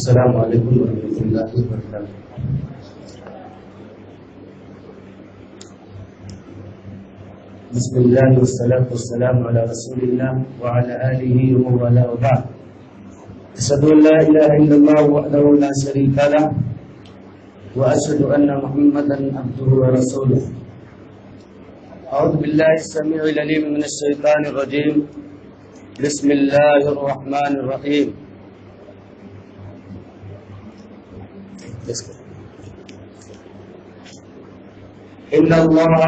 السلام علیکم ورحمۃ اللہ وبرکاتہ۔ بسم اللہ والصلاة والسلام علی رسول اللہ وعلی آلہ ومن والاه وبعد۔ أشهد أن لا إله إلا الله وحده لا شريك له وأشهد أن محمدا عبده ورسوله۔ أعوذ بالله السميع العليم من الشيطان الرجيم، بسم الله الرحمن الرحيم۔ إن الله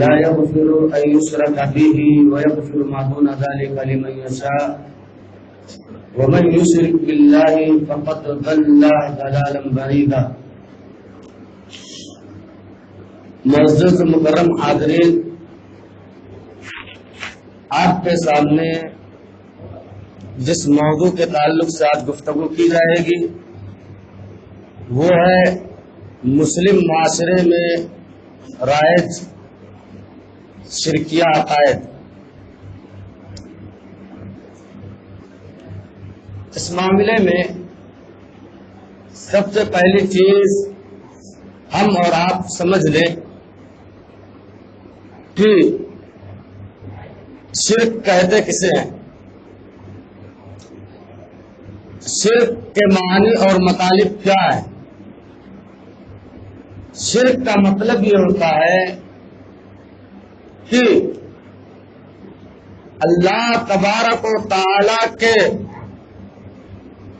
لا يغفر أن يشرك به ويغفر ما دون ذلك لمن يشاء ومن يشرك بالله فقد ضل ضلالا بعيدا۔ معزز مکرم حاضرین، آپ کے سامنے جس موضوع کے تعلق سے آج گفتگو کی جائے گی وہ ہے مسلم معاشرے میں رائج شرکیہ عقائد۔ اس معاملے میں سب سے پہلی چیز ہم اور آپ سمجھ لیں کہ شرک کہتے کسے ہیں، شرک کے معنی اور مطالب کیا ہے۔ شرک کا مطلب یہ ہوتا ہے کہ اللہ تبارک و تعالی کے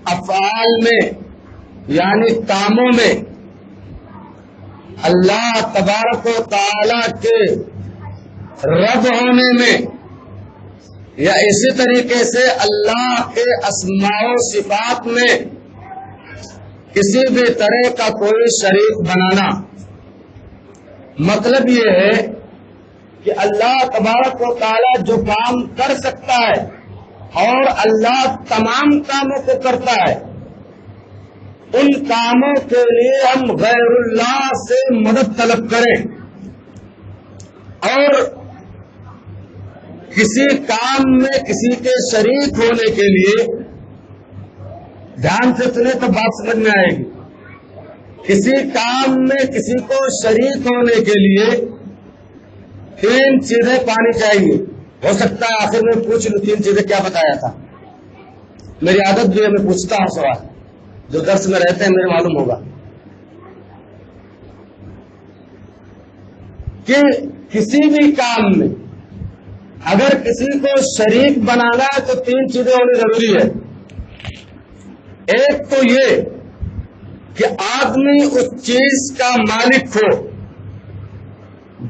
افعال میں یعنی کاموں میں اللہ تبارک و تعالی کے رب ہونے میں یا اسی طریقے سے اللہ کے اسماء و صفات میں کسی بھی طرح کا کوئی شریک بنانا۔ مطلب یہ ہے کہ اللہ تبارک و تعالی جو کام کر سکتا ہے اور اللہ تمام کاموں کو کرتا ہے، ان کاموں کے لیے ہم غیر اللہ سے مدد طلب کریں اور کسی کام میں کسی کے شریک ہونے کے لیے، دھیان سے سنیں تو بات سمجھ میں آئے گی، کسی کام میں کسی کو شریک ہونے کے لیے تین چیزیں پانی چاہیے۔ ہو سکتا ہے آخر میں پوچھ لوں تین چیزیں کیا بتایا تھا، میری عادت بھی ہے میں پوچھتا ہوں سوال، جو درس میں رہتے ہیں مجھے معلوم ہوگا کہ کسی بھی کام میں اگر کسی کو شریک بنانا ہے تو تین چیزیں ہونی ضروری ہے۔ ایک تو یہ کہ آدمی اس چیز کا مالک ہو،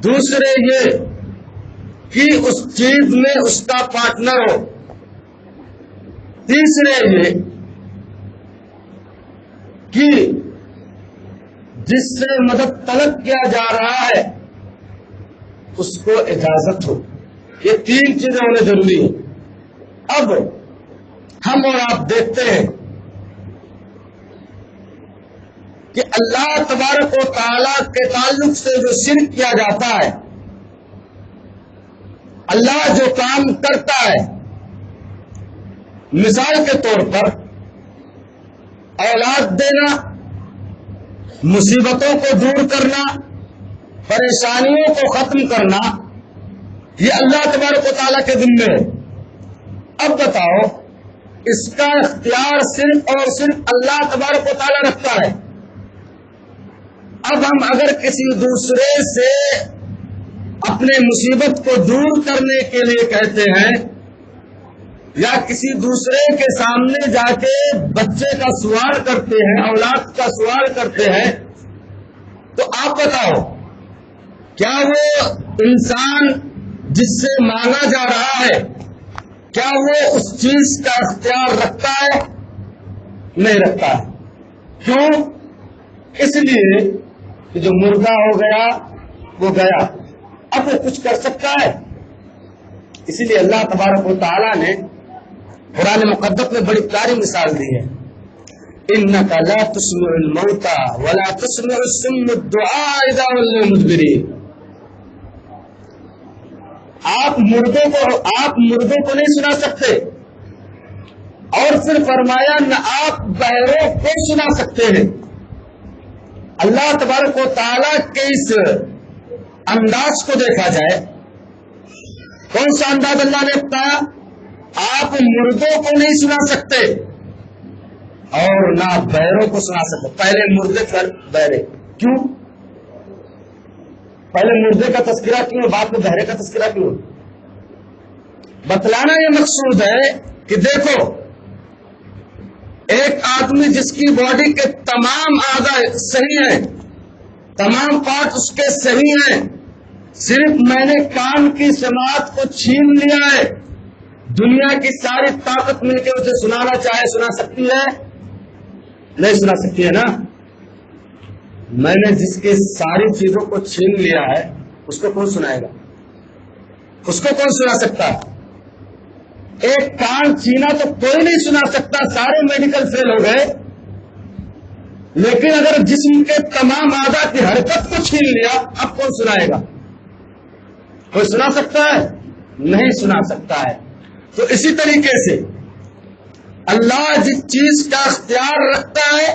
دوسرے یہ کہ اس چیز میں اس کا پارٹنر ہو، تیسرے یہ کہ جس سے مدد طلب کیا جا رہا ہے اس کو اجازت ہو۔ یہ تین چیزیں ہونے ضروری ہیں۔ اب ہم اور آپ دیکھتے ہیں کہ اللہ تبارک و تعالی کے تعلق سے جو شرک کیا جاتا ہے، اللہ جو کام کرتا ہے، مثال کے طور پر اولاد دینا، مصیبتوں کو دور کرنا، پریشانیوں کو ختم کرنا، یہ اللہ تبارک و تعالیٰ کے ذمہ ہے۔ اب بتاؤ، اس کا اختیار صرف اور صرف اللہ تبارک و تعالیٰ رکھتا ہے۔ اب ہم اگر کسی دوسرے سے اپنے مصیبت کو دور کرنے کے لیے کہتے ہیں یا کسی دوسرے کے سامنے جا کے بچے کا سوال کرتے ہیں، اولاد کا سوال کرتے ہیں، تو آپ بتاؤ کیا وہ انسان جس سے مانگا جا رہا ہے کیا وہ اس چیز کا اختیار رکھتا ہے؟ نہیں رکھتا ہے۔ کیوں؟ اس لیے کہ جو مردہ ہو گیا وہ گیا، اب وہ کچھ کر سکتا ہے؟ اسی لیے اللہ تبارک و تعالیٰ نے قرآن مقدس میں بڑی پیاری مثال دی ہے، إِنَّكَ لَا تُسْمِعُ الْمَوْتَى وَلَا تُسْمِعُ الصُّمَّ الدُّعَاءَ إِذَا وَلَّوْا مُدْبِرِينَ۔ آپ مردوں کو نہیں سنا سکتے، اور پھر فرمایا نہ آپ بہروں کو سنا سکتے ہیں. اللہ تبارک و تعالیٰ کے اس انداز کو دیکھا جائے، کون سا انداز اللہ نے بتایا؟ آپ مردوں کو نہیں سنا سکتے اور نہ بہروں کو سنا سکتے. پہلے مردے پھر بہرے. کیوں؟ پہلے مردے کا تذکرہ کیوں، بعد میں بہرے کا تذکرہ کیوں؟ بتلانا یہ مقصود ہے کہ دیکھو، ایک آدمی جس کی باڈی کے تمام اعضاء صحیح ہیں، تمام پارٹ اس کے صحیح ہیں، صرف میں نے کان کی سماعت کو چھین لیا ہے، دنیا کی ساری طاقت مل کے اسے سنانا چاہے سنا سکتی ہے؟ نہیں سنا سکتی ہے نا. میں نے جس کے ساری چیزوں کو چھین لیا ہے اس کو کون سنائے گا؟ اس کو کون سنا سکتا؟ ایک کان چھینا تو کوئی نہیں سنا سکتا، سارے میڈیکل فیل ہو گئے. لیکن اگر جسم کے تمام اعضاء کی حرکت کو چھین لیا اب کون سنائے گا؟ کوئی سنا سکتا ہے؟ نہیں سنا سکتا ہے. تو اسی طریقے سے اللہ جس چیز کا اختیار رکھتا ہے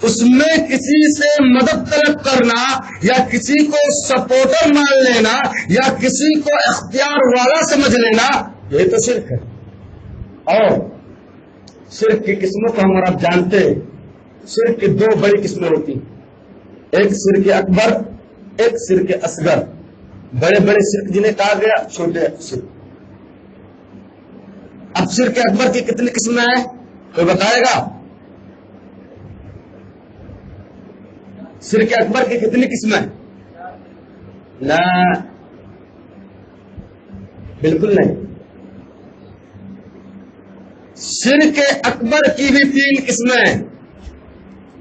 اس میں کسی سے مدد طلب کرنا یا کسی کو سپورٹر مان لینا یا کسی کو اختیار والا سمجھ لینا، یہ تو شرک ہے. اور شرک کی قسموں کو ہم اور آپ جانتے ہیں. شرک کی دو بڑی قسمیں ہوتی ہیں، ایک شرک اکبر، ایک شرک اصغر. بڑے بڑے شرک جنہیں کہا گیا، چھوٹے شرک. اب شرک اکبر کی کتنی قسمیں ہیں کوئی بتائے گا؟ شرک اکبر کی کتنی قسمیں؟ نہ، بالکل نہیں. شرک اکبر کی بھی 3 قسمیں ہیں.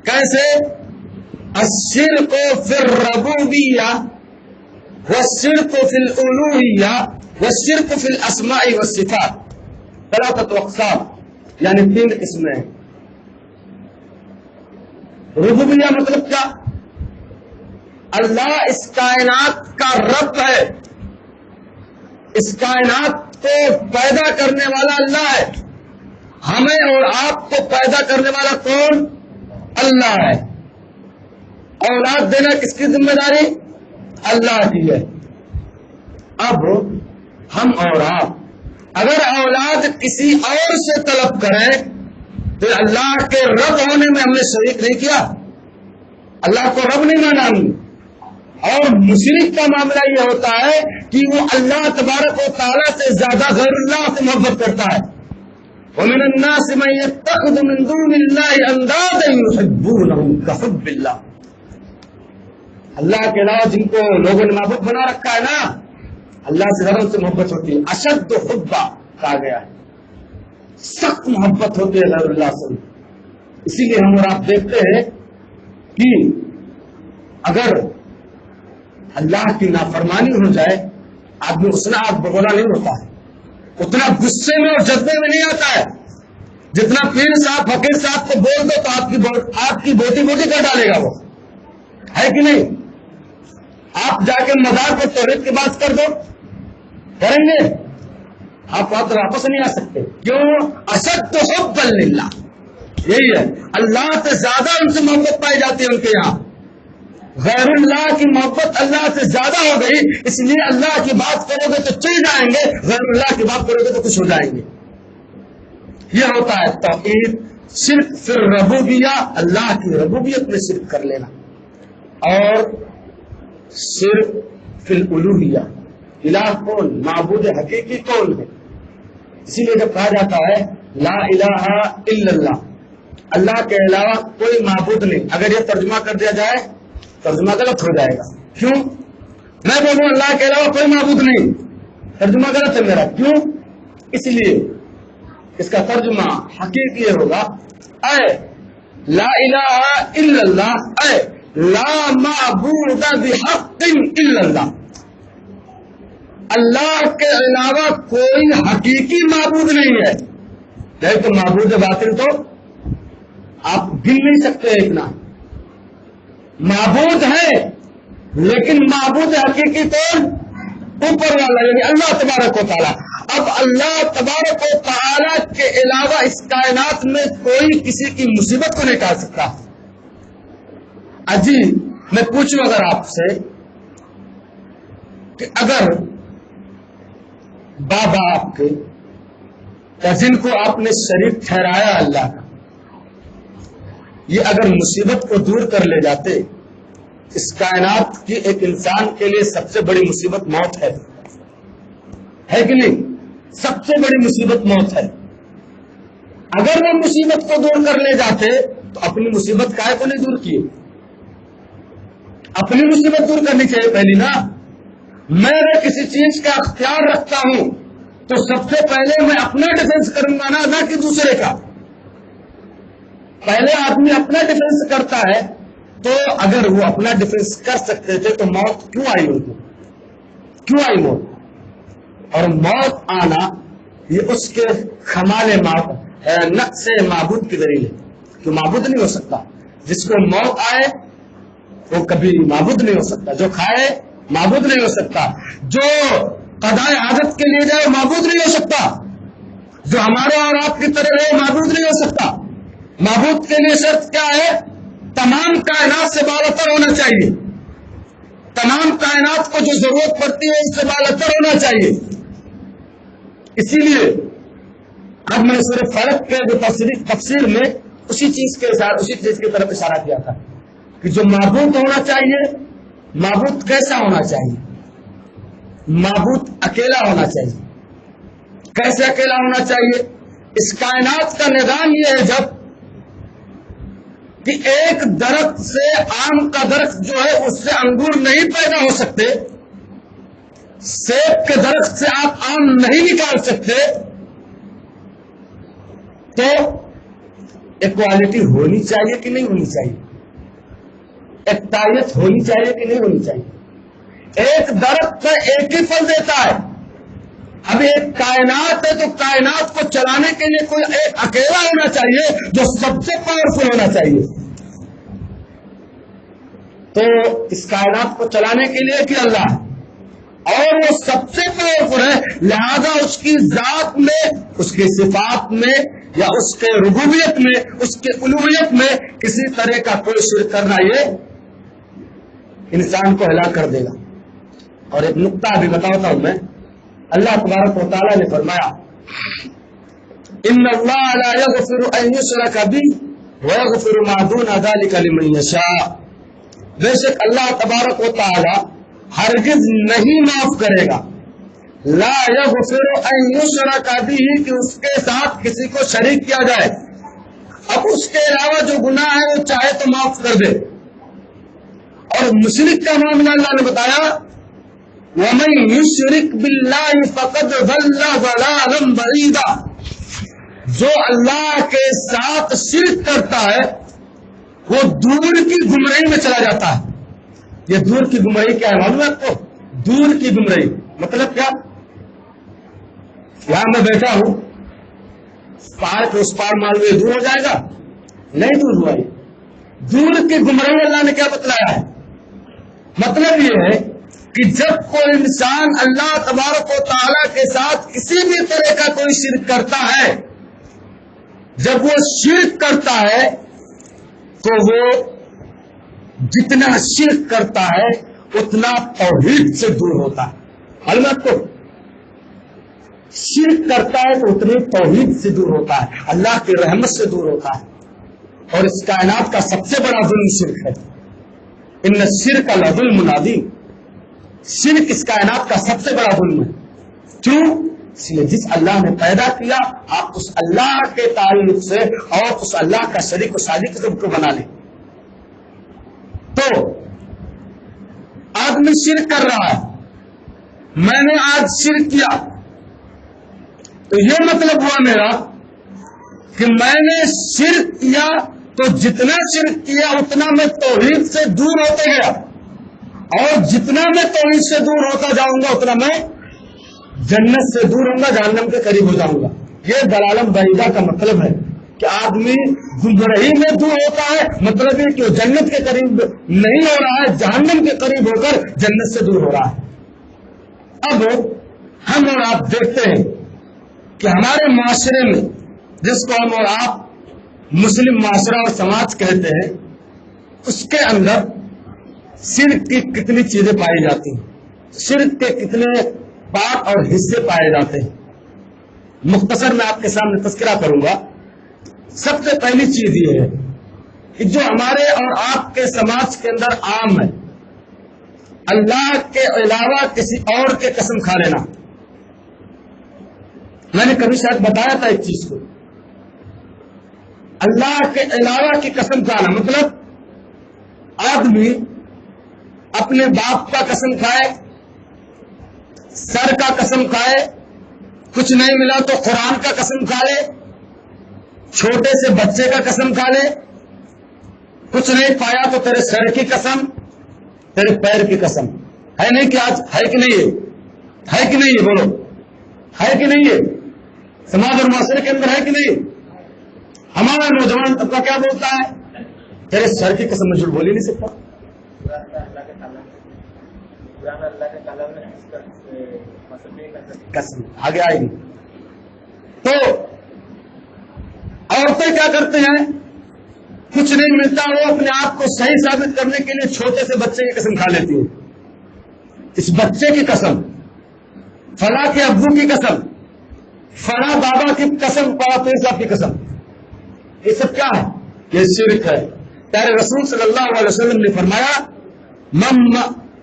کیسے؟ الشرک فی الربوبیہ والشرک فی الالوہیہ والشرک فی الاسماء والصفات. 3 اقسام، یعنی 3 قسمیں ہیں. ربوبیہ مطلب کیا؟ اللہ اس کائنات کا رب ہے، اس کائنات کو پیدا کرنے والا اللہ ہے. ہمیں اور آپ کو پیدا کرنے والا کون؟ اللہ ہے. اولاد دینا کس کی ذمہ داری؟ اللہ کی ہے. اب ہم اور آپ اگر اولاد کسی اور سے طلب کریں تو اللہ کے رب ہونے میں ہم نے شریک نہیں کیا، اللہ کو رب نہیں مانا ہم. اور مشرک کا معاملہ یہ ہوتا ہے کہ وہ اللہ تبارک و تعالیٰ سے زیادہ غیر اللہ سے محبت کرتا ہے. وَمِنَ النَّاسِ مَن يَتَّخِذُ مِن دُونِ اللَّهِ أَندَادًا يُحِبُّونَهُمْ كَحُبِّ اللَّهِ. اللہ کے علاوہ جن کو لوگوں نے معبود بنا رکھا ہے نا، اللہ سے ذرا سے محبت ہوتی ہے. اشد حبا کہا گیا ہے، سخت محبت ہوتی ہے غیر اللہ سے. اسی لیے ہم اور آپ دیکھتے ہیں کہ اگر اللہ کی نافرمانی ہو جائے آدمی اتنا آگ بگولا نہیں ہوتا ہے، اتنا غصے میں اور جذبے میں نہیں آتا ہے جتنا پیر صاحب فقیر صاحب کو بول دو تو آپ کی بوٹی بوٹی کر ڈالے گا. وہ ہے کہ نہیں؟ آپ جا کے مزار پر توحید کی بات کر دو، کریں گے؟ آپ واپس نہیں آ سکتے. کیوں؟ اشد حبا للہ. یہی ہے، اللہ سے زیادہ ان سے محبت پائی جاتی ہے ان کے یہاں. غیر اللہ کی محبت اللہ سے زیادہ ہو گئی، اس لیے اللہ کی بات کرو گے تو چل جائیں گے، غیر اللہ کی بات کرو گے تو خوش ہو جائیں گے. یہ ہوتا ہے توحید. شرک فی الربوبیہ، اللہ کی ربوبیت میں شرک کر لینا. اور شرک فی الالوہیہ، الہ کون؟ معبود حقیقی کون ہے؟ اسی لیے جب کہا جاتا ہے لا الہ الا اللہ، اللہ کے علاوہ کوئی معبود نہیں، اگر یہ ترجمہ کر دیا جائے ترجمہ غلط ہو جائے گا. کیوں؟ میں بولوں اللہ کے علاوہ کوئی معبود نہیں، ترجمہ غلط ہے میرا. کیوں؟ اس لیے اس کا ترجمہ حقیقی ہوگا اے لا الہ الا اللہ، اے لا معبود بحق الا اللہ. اللہ کے علاوہ کوئی حقیقی معبود نہیں ہے. نہیں تو معبود باطل تو آپ گن نہیں سکتے اتنا. معبود ہے لیکن معبود حقیقی کون؟ اوپر والا، یعنی اللہ تبارک و تعالیٰ. اب اللہ تبارک و تعالی کے علاوہ اس کائنات میں کوئی کسی کی مصیبت کو نہیں ٹال سکتا. اجی میں پوچھوں اگر آپ سے کہ اگر بابا آپ کے یا جن کو آپ نے شریک ٹھہرایا اللہ کا، یہ اگر مصیبت کو دور کر لے جاتے، اس کائنات کی ایک انسان کے لیے سب سے بڑی مصیبت موت ہے کہ نہیں؟ سب سے بڑی مصیبت موت ہے. اگر وہ مصیبت کو دور کر لے جاتے تو اپنی مصیبت کائے کو نہیں دور کیے؟ اپنی مصیبت دور کرنی چاہیے پہلی نا. میں اگر کسی چیز کا اختیار رکھتا ہوں تو سب سے پہلے میں اپنا ڈیفنس کروں گا نہ کہ دوسرے کا. پہلے آدمی اپنا ڈیفنس کرتا ہے. تو اگر وہ اپنا ڈیفنس کر سکتے تھے تو موت کیوں آئی ان کو؟ کیوں آئی موت؟ اور موت آنا یہ اس کے کمال نقص معبود کی دلیل ہے کہ معبود نہیں ہو سکتا. جس کو موت آئے وہ کبھی معبود نہیں ہو سکتا. جو کھائے معبود نہیں ہو سکتا. جو قضائے حاجت کے لیے جائے معبود نہیں ہو سکتا. جو ہمارے اور آپ کی طرح ہے معبود نہیں ہو سکتا. معبود کے لیے شرط کیا ہے؟ تمام کائنات سے بالاتر ہونا چاہیے. تمام کائنات کو جو ضرورت پڑتی ہے اس سے بالاتر ہونا چاہیے. اسی لیے اب میں صرف فرق کے جو تفسیر میں اسی چیز کی طرف اشارہ کیا تھا کہ جو معبود ہونا چاہیے، معبود کیسا ہونا چاہیے؟ معبود اکیلا ہونا چاہیے. کیسے اکیلا ہونا چاہیے؟ اس کائنات کا نظام یہ ہے جب کہ ایک درخت سے آم کا درخت جو ہے اس سے انگور نہیں پیدا ہو سکتے، سیب کے درخت سے آپ آم نہیں نکال سکتے، تو ایکوالٹی ہونی چاہیے کہ نہیں ہونی چاہیے؟ ایکتائیت ہونی چاہیے کہ نہیں ہونی چاہیے؟ ایک درخت کا ایک ہی پھل دیتا ہے. اب ایک کائنات ہے تو کائنات کو چلانے کے لیے کوئی ایک اکیلا ہونا چاہیے جو سب سے پاورفل ہونا چاہیے. تو اس کائنات کو چلانے کے لیے کہ اللہ ہے اور وہ سب سے پاورفل ہے، لہذا اس کی ذات میں، اس کی صفات میں یا اس کے ربوبیت میں، اس کے الوہیت میں کسی طرح کا کوئی شرک کرنا یہ انسان کو ہلاک کر دے گا. اور ایک نقطہ بھی بتاتا ہوں میں. اللہ تبارک و تعالیٰ نے فرمایا ان اللہ لا یغفر ان یشرک بہ ویغفر ما دون ذلک لمن یشاء. بے شک اللہ تبارک و تعالیٰ ہرگز نہیں معاف کرے گا، لا یغفر ان یشرک بہ کہ اس کے ساتھ کسی کو شریک کیا جائے. اب اس کے علاوہ جو گناہ ہے وہ چاہے تو معاف کر دے. اور مشرک کا معاملہ اللہ نے بتایا وَمَن يُشْرِكْ بِاللَّهِ فَقَدْ ضَلَّ ضَلَالًا بَعِيدًا. جو اللہ کے ساتھ شرک کرتا ہے وہ دور کی گمراہی میں چلا جاتا ہے. یہ دور کی گمراہی کیا ہے معلوم ہے آپ کو؟ دور کی گمراہی مطلب کیا؟ یہاں میں بیٹھا ہوں، پہاڑ کے اس پار مالوے دور ہو جائے گا؟ نہیں دور ہوا. دور کی گمراہی اللہ نے کیا بتلایا ہے؟ مطلب یہ ہے کہ جب کوئی انسان اللہ تبارک و تعالیٰ کے ساتھ کسی بھی طرح کا کوئی شرک کرتا ہے، جب وہ شرک کرتا ہے تو وہ جتنا شرک کرتا ہے اتنا توحید سے دور ہوتا ہے. معلوم آپ کو؟ شرک کرتا ہے تو اتنی توحید سے دور ہوتا ہے، اللہ کی رحمت سے دور ہوتا ہے. اور اس کائنات کا سب سے بڑا ظلم شرک ہے. ان الشرک لظلم عظیم. شرک اس کائنات کا سب سے بڑا ظلم ہے. کیوں؟ اس لیے جس اللہ نے پیدا کیا آپ اس اللہ کے تعلق سے اور اس اللہ کا شریک و شادی سب کو بنا لیں. تو آدمی شرک کر رہا ہے، میں نے آج شرک کیا تو یہ مطلب ہوا میرا کہ میں نے شرک کیا تو جتنا شرک کیا اتنا میں توحید سے دور ہوتے گیا، اور جتنا میں توحید سے دور ہوتا جاؤں گا اتنا میں جنت سے دور ہوں گا، جہنم کے قریب ہو جاؤں گا. یہ ضلالم بعیدہ کا مطلب ہے کہ آدمی گمراہی میں دور ہوتا ہے، مطلب یہ کہ وہ جنت کے قریب نہیں ہو رہا ہے، جہنم کے قریب ہو کر جنت سے دور ہو رہا ہے. اب ہم اور آپ دیکھتے ہیں کہ ہمارے معاشرے میں جس کو ہم اور آپ مسلم معاشرہ اور سماج کہتے ہیں، اس کے اندر شرک کی کتنی چیزیں پائی جاتی ہیں، شرک کے کتنے پارٹ اور حصے پائے جاتے ہیں. مختصر میں آپ کے سامنے تذکرہ کروں گا. سب سے پہلی چیز یہ ہے کہ جو ہمارے اور آپ کے سماج کے اندر عام ہے، اللہ کے علاوہ کسی اور کے قسم کھا لینا. میں نے کبھی شاید بتایا تھا ایک چیز کو، اللہ کے علاوہ کی قسم کھانا مطلب آدمی اپنے باپ کا قسم کھائے، سر کا قسم کھائے، کچھ نہیں ملا تو قرآن کا قسم کھا لے، چھوٹے سے بچے کا قسم کھا لے، کچھ نہیں پایا تو تیرے سر کی قسم، تیرے پیر کی قسم. ہے نہیں کہ آج ہے کہ نہیں ہے کہ نہیں ہے؟ بولو ہے کہ نہیں ہے؟ سماج اور معاشرے کے اندر ہے کہ نہیں؟ ہمارا نوجوان طبقہ کیا بولتا ہے؟ تیرے سر کی قسم میں جھوٹ بول ہی نہیں سکتا. قسم آگے آئے گی. تو عورتیں کیا کرتے ہیں؟ کچھ نہیں ملتا وہ اپنے آپ کو صحیح ثابت کرنے کے لیے چھوٹے سے بچے کی قسم کھا لیتی ہے. اس بچے کی قسم، فلاں کے ابو کی قسم، فلاں بابا کی قسم، فلاں پیر صاحب کی قسم. یہ سب کیا ہے؟ یہ شرک ہے. پیارے رسول صلی اللہ علیہ وسلم نے فرمایا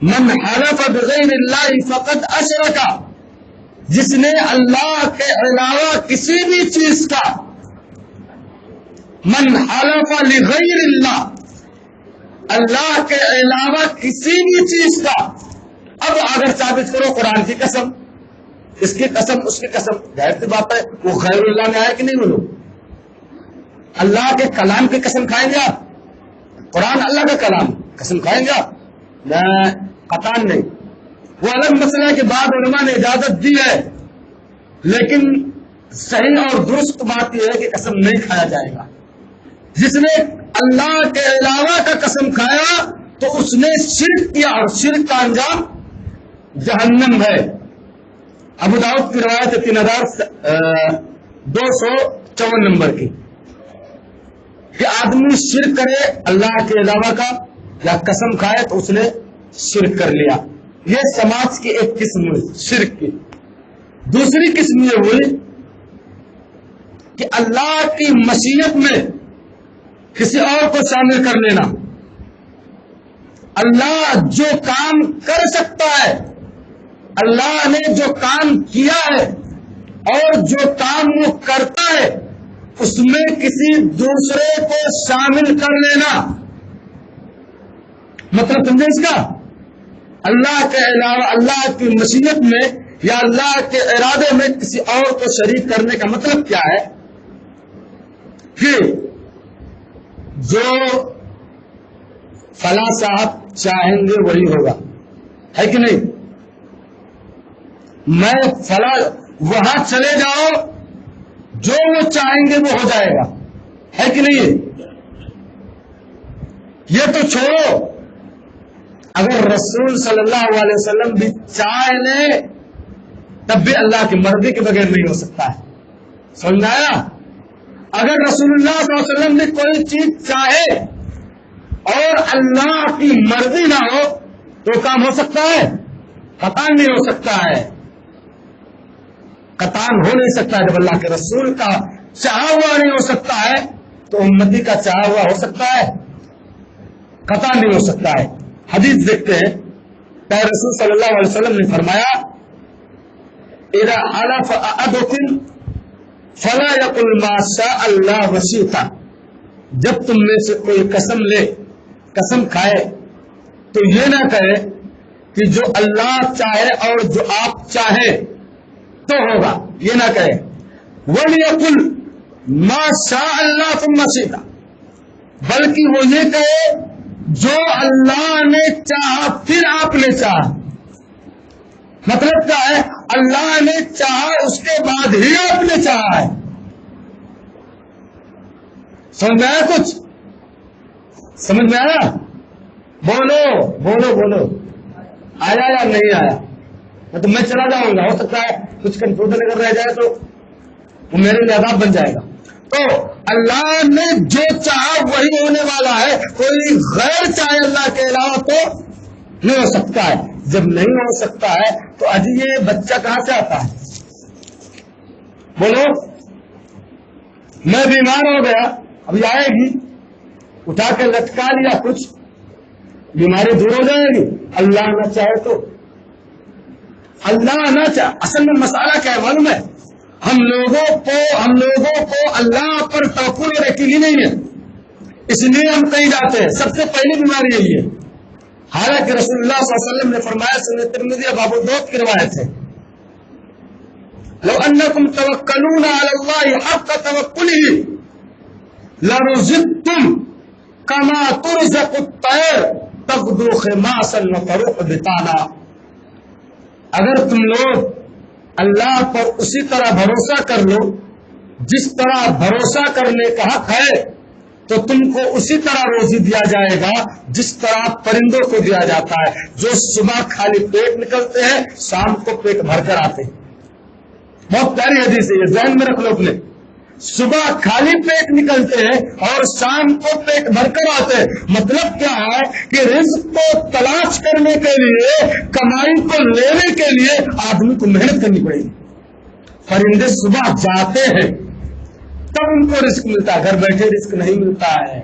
من حلف بغیر اللہ فقد اشرک، جس نے اللہ کے علاوہ کسی بھی چیز کا، من حلف لغیر اللہ، اللہ کے علاوہ کسی بھی چیز کا. اب اگر ثابت کرو قرآن کی قسم، اس کی قسم، اس کی قسم، ظاہر سی بات ہے وہ غیر اللہ میں آیا کہ نہیں؟ بولو اللہ کے کلام کی قسم کھائیں گے آپ؟ قرآن اللہ کا کلام، قسم کھائیں گے آپ؟ قطعاً نہیں. وہ الگ مسئلہ ہے کہ بعض علماء نے اجازت دی ہے، لیکن صحیح اور درست بات یہ ہے کہ قسم نہیں کھایا جائے گا. جس نے اللہ کے علاوہ کا قسم کھایا تو اس نے شرک کیا، اور شرک کا انجام جہنم ہے. ابو داؤد کی روایت 3254 نمبر کی کہ آدمی شرک کرے اللہ کے علاوہ کا یا قسم کھائے تو اس نے شرک کر لیا. یہ سماج کی ایک قسم ہوئی شرک کی. دوسری قسم یہ ہوئی کہ اللہ کی مشیت میں کسی اور کو شامل کر لینا. اللہ جو کام کر سکتا ہے، اللہ نے جو کام کیا ہے اور جو کام وہ کرتا ہے، اس میں کسی دوسرے کو شامل کر لینا. مطلب سمجھے اس کا؟ اللہ کے علاوہ اللہ کی مشیت میں یا اللہ کے ارادے میں کسی اور کو شریک کرنے کا مطلب کیا ہے کہ جو فلاں صاحب چاہیں گے وہی ہوگا، ہے کہ نہیں؟ میں فلاں وہاں چلے جاؤ، جو وہ چاہیں گے وہ ہو جائے گا، ہے کہ نہیں؟ یہ تو چھوڑو، اگر رسول صلی اللہ علیہ وسلم بھی چاہ لے تب بھی اللہ کی مرضی کے بغیر نہیں ہو سکتا ہے. سمجھ آیا؟ اگر رسول اللہ صلی اللہ علیہ وسلم نے کوئی چیز چاہے اور اللہ کی مرضی نہ ہو تو کام ہو سکتا ہے؟ قطعاً نہیں ہو سکتا ہے. قطعاً ہو نہیں سکتا ہے. جب اللہ کے رسول کا چاہا ہوا نہیں ہو سکتا ہے تو امتی کا چاہا ہوا ہو سکتا ہے؟ قطعاً نہیں ہو سکتا ہے. حدیث دیکھتے ہیں، پیارے رسول صلی اللہ علیہ وسلم نے فرمایا اذا حلف احدکم فلا یقل ما شاء اللہ وشئت. جب تم میں سے کوئی قسم لے، قسم کھائے تو یہ نہ کہے کہ جو اللہ چاہے اور جو آپ چاہیں تو ہوگا، یہ نہ کہے. وَلْيَقُلْ مَا شَاءَ اللَّهُ ثُمَّ شِئْتَ، بلکہ وہ یہ کہے جو اللہ نے چاہا پھر آپ نے چاہا. مطلب کیا ہے؟ اللہ نے چاہا اس کے بعد ہی آپ نے چاہا ہے. سمجھ میں آیا؟ کچھ سمجھ میں آیا؟ بولو بولو بولو، آیا یا نہیں آیا؟ تو میں چلا جاؤں گا، ہو سکتا ہے کچھ کنفیوژن اگر رہ جائے تو وہ میرے لیے عذاب بن جائے گا. تو اللہ نے جو چاہا وہی ہونے والا ہے. کوئی غیر چاہے اللہ کے علاوہ تو نہیں ہو سکتا ہے. جب نہیں ہو سکتا ہے تو اجی یہ بچہ کہاں سے آتا ہے؟ بولو. میں بیمار ہو گیا, ابھی آئے گی, اٹھا کے لٹکا لیا کچھ, بیماری دور ہو جائے گی. اللہ نہ چاہے تو, اللہ نہ چاہے. اصل میں مسئلہ کیا ہے معلوم ہے؟ ہم لوگوں کو اللہ پر توکل اور یقین نہیں ہے, اس لیے ہم کہیں جاتے ہیں. سب سے پہلی بیماری یہی ہے. حالانکہ رسول اللہ صلی اللہ علیہ وسلم نے فرمایا, سنن ترمذی اور ابو داؤد کی روایت ہے, لو انکم توکلون علی اللہ حق توکلہ لرزقتم کما ترزق الطیر تغدو خماسا وتروح بطانا. اگر تم لوگ اللہ پر اسی طرح بھروسہ کر لو جس طرح بھروسہ کرنے کا حق ہے, تو تم کو اسی طرح روزی دیا جائے گا جس طرح پرندوں کو دیا جاتا ہے, جو صبح خالی پیٹ نکلتے ہیں, شام کو پیٹ بھر کر آتے ہیں. بہت پیاری حدیث ہے, یہ ذہن میں رکھ لو اپنے. صبح خالی پیٹ نکلتے ہیں اور شام کو پیٹ بھر کر آتے ہیں. مطلب کیا ہے کہ رزق کو تلاش کرنے کے لیے, کمائی کو لینے کے لیے آدمی کو محنت کرنی پڑے گی. پرندے صبح جاتے ہیں تب ان کو رزق ملتا ہے, گھر بیٹھے رزق نہیں ملتا ہے.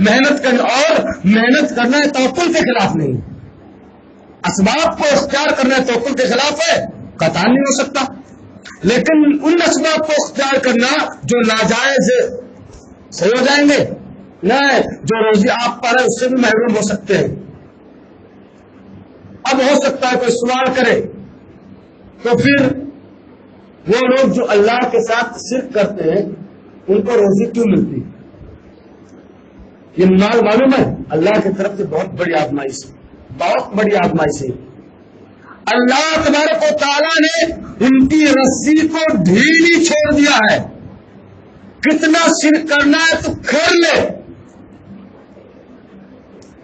محنت کرنا, اور محنت کرنا توکل کے خلاف نہیں, اسباب کو اختیار کرنا توکل کے خلاف ہے, قطعا نہیں ہو سکتا. لیکن ان اسباب کو اختیار کرنا جو ناجائز صحیح ہو جائیں گے, نہیں, جو روزی آپ پر ہے اس سے بھی محروم ہو سکتے ہیں. اب ہو سکتا ہے کوئی سوال کرے تو پھر وہ لوگ جو اللہ کے ساتھ شرک کرتے ہیں ان کو روزی کیوں ملتی؟ یہ مال معلوم ہے اللہ کی طرف سے بہت بڑی آزمائش ہے, بہت بڑی آزمائش ہے. اللہ تبارک و تعالیٰ نے ان کی رسی کو ڈھیلی چھوڑ دیا ہے. کتنا شرک کرنا ہے تو کر لے,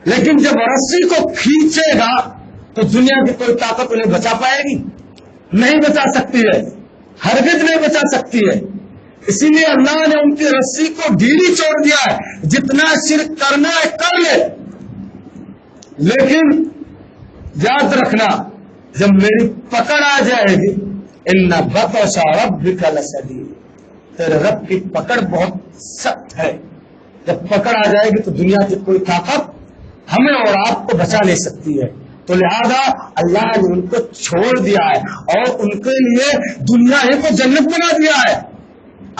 لیکن جب رسی کو کھینچے گا تو دنیا کی کوئی طاقت انہیں بچا پائے گی؟ نہیں بچا سکتی ہے, ہرگز نہیں بچا سکتی ہے. اسی لیے اللہ نے ان کی رسی کو ڈھیلی چھوڑ دیا ہے. جتنا شرک کرنا ہے کر لے, لیکن یاد رکھنا جب میری پکڑ آ جائے گی, ان بطش ربک لشدید, تیرے رب کی پکڑ بہت سخت ہے. جب پکڑ آ جائے گی تو دنیا کی کوئی طاقت ہمیں اور آپ کو بچا نہیں سکتی ہے. تو لہذا اللہ نے ان کو چھوڑ دیا ہے اور ان کے لیے دنیا ہی کو جنت بنا دیا ہے.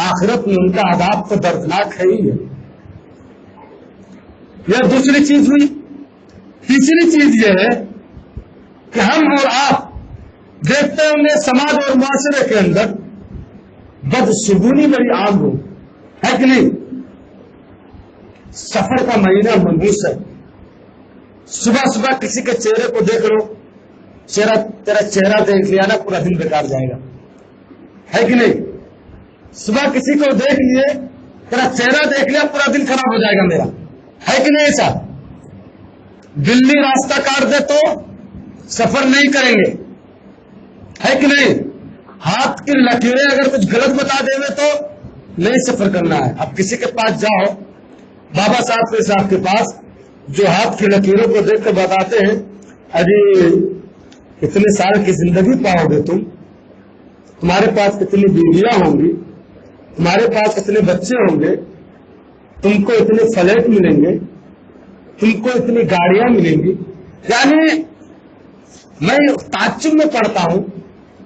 آخرت میں ان کا عذاب تو دردناک ہے ہی ہے. یہ دوسری چیز ہوئی. تیسری چیز یہ ہے کہ ہم اور آپ دیکھتے ہوں گے سماج اور معاشرے کے اندر بدشگونی بڑی عام ہو, ہے کہ نہیں؟ سفر کا مہینہ منحوس ہے. صبح صبح کسی کے چہرے کو دیکھ لو, تیرا چہرہ دیکھ لیا نا پورا دن بیکار جائے گا, ہے کہ نہیں؟ صبح کسی کو دیکھ لیے, تیرا چہرہ دیکھ لیا پورا دن خراب ہو جائے گا میرا, ہے کہ نہیں ایسا؟ بلی راستہ کاٹ دے تو سفر نہیں کریں گے, ہے کہ نہیں؟ ہاتھ کی لکیریں اگر کچھ غلط بتا دیں گے تو نہیں سفر کرنا ہے. اب کسی کے پاس جاؤ, بابا صاحب کے پاس, جو ہاتھ کی لکیروں کو دیکھ کر بتاتے ہیں ارے کتنے سال کی زندگی پاؤ گے تم, تمہارے پاس کتنی بیویاں ہوں گی, تمہارے پاس کتنے بچے ہوں گے, تم کو اتنے فلیٹ ملیں گے, تم کو اتنی گاڑیاں ملیں گی. یعنی میں تعجب میں پڑھتا ہوں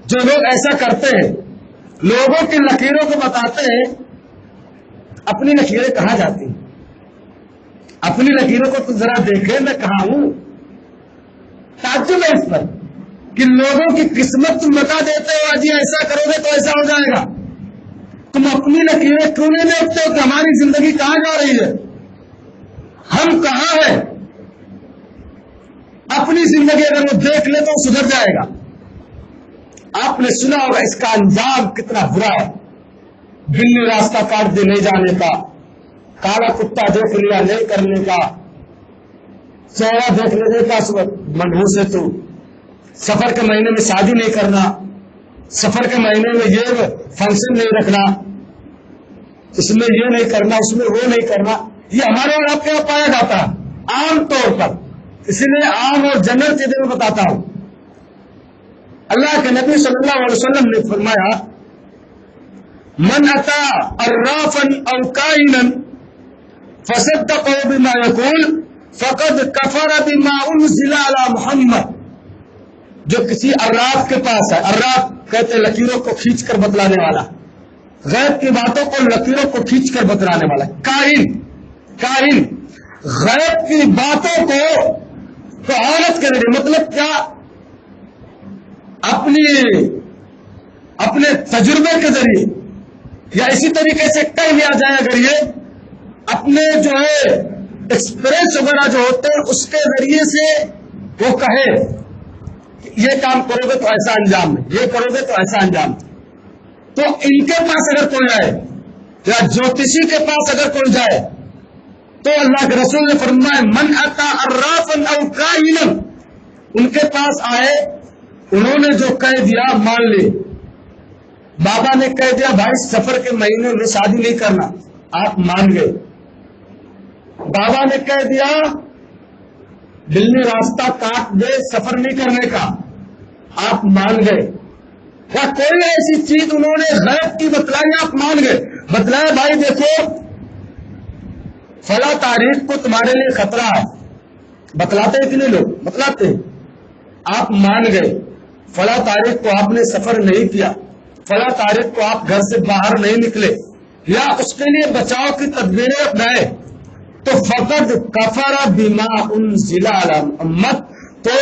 جو لوگ ایسا کرتے ہیں, لوگوں کی لکیروں کو بتاتے ہیں. اپنی لکیریں کہاں جاتی ہیں؟ اپنی لکیروں کو تو ذرا دیکھے میں کہاں ہوں. تعجب ہے اس پر کہ لوگوں کی قسمت تم بتا دیتے ہو, آج ایسا کرو گے تو ایسا ہو جائے گا. تم اپنی لکیریں کیوں نہیں دیکھتے ہو کہ ہماری زندگی کہاں جا رہی ہے, ہم کہاں ہیں؟ اپنی زندگی اگر وہ دیکھ لے تو سدھر جائے گا. آپ نے سنا ہوگا اس کا انجام کتنا برا ہے. بلی راستہ کاٹ دے نہیں جانے کا, کالا کتا دیکھ لیا نہیں کرنے کا, چہرہ دیکھ لینے کا, منحوس ہے تو سفر کے مہینے میں شادی نہیں کرنا, سفر کے مہینے میں یہ فنکشن نہیں رکھنا، اس میں یہ نہیں کرنا، اس میں وہ نہیں کرنا، یہ ہمارے اور آپ کے یہاں پایا جاتا ہے عام طور پر. اسی لیے عام اور جنرل چیزیں میں بتاتا ہوں. اللہ کے نبی صلی اللہ علیہ وسلم نے فرمایا من اتا عرافا او کاہنا فصدقه بما يقول فقد کفر بما انزل على محمد. جو کسی عراف کے پاس ہے، عراف کہتے ہیں لکیروں کو کھینچ کر بتلانے والا، غیب کی باتوں کو لکیروں کو کھینچ کر بتلانے والا. کاہن غیب کی باتوں کو کہانت کے ذریعے، مطلب کیا، اپنے تجربے کے ذریعے، یا اسی طریقے سے کہہ لیا جائے اگر یہ اپنے جو ہے ایکسپریس وغیرہ جو ہوتے ہیں اس کے ذریعے سے وہ کہے یہ کام کرو گے تو ایسا انجام ہے، یہ کرو گے تو ایسا انجام ہے. تو ان کے پاس اگر کوئی جائے یا جوتشی کے پاس اگر کوئی جائے تو اللہ کے رسول نے فرمایا من اتا عرافا او کاہنا، ان کے پاس آئے، انہوں نے جو کہہ دیا مان لے. بابا نے کہہ دیا بھائی سفر کے مہینے میں شادی نہیں کرنا، آپ مان گئے. بابا نے کہہ دیا بلی راستہ کاٹ دے سفر نہیں کرنے کا، آپ مان گئے. یا کوئی ایسی چیز انہوں نے غیب کی بتلائی، آپ مان گئے. بتلایا بھائی دیکھو فلاں تاریخ کو تمہارے لیے خطرہ ہے، بتلاتے ہیں کہ نہیں لوگ بتلاتے ہیں، آپ مان گئے. فلاں تاریخ کو آپ نے سفر نہیں کیا، فلاں تاریخ کو آپ گھر سے باہر نہیں نکلے، یا اس کے لیے بچاؤ کی تدبیریں اپنائے، تو فقط کفر بما انزل علی محمد، تو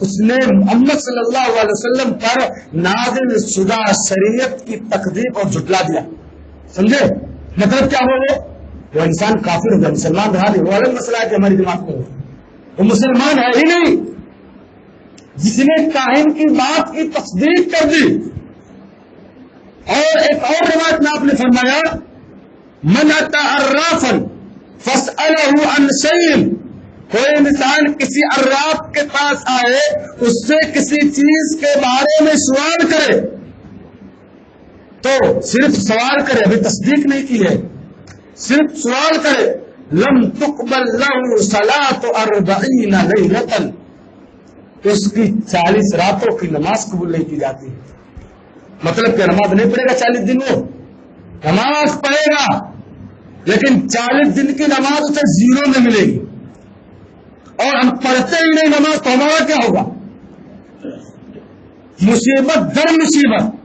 اس نے محمد صلی اللہ علیہ وسلم پر نازل شدہ شریعت کی تکذیب اور جھٹلا دیا. سمجھے مطلب کیا ہو؟ وہ انسان کافر ہو گیا، مسلمان رہا نہیں. وہ الگ مسئلہ ہے کہ ہماری دماغ میں وہ مسلمان ہے ہی نہیں جس نے کاہن کی بات کی تصدیق کر دی. اور ایک اور روایت میں آپ نے فرمایا من اتا عرافا فاسألہ عن شیء، کوئی انسان کسی عراف کے پاس آئے، اس سے کسی چیز کے بارے میں سوال کرے، تو صرف سوال کرے، ابھی تصدیق نہیں کی ہے، صرف سوال کرے، لم تقبل له صلاۃ 40 لیلۃ، اس کی 40 راتوں کی نماز قبول نہیں کی جاتی. مطلب کہ نماز نہیں پڑھے گا 40 دن، وہ نماز پڑھے گا لیکن 40 دن کی نماز اسے زیرو میں ملے گی. اور ہم پڑھتے ہی نہیں نماز تو ہمارا کیا ہوگا؟ مصیبت در مصیبت.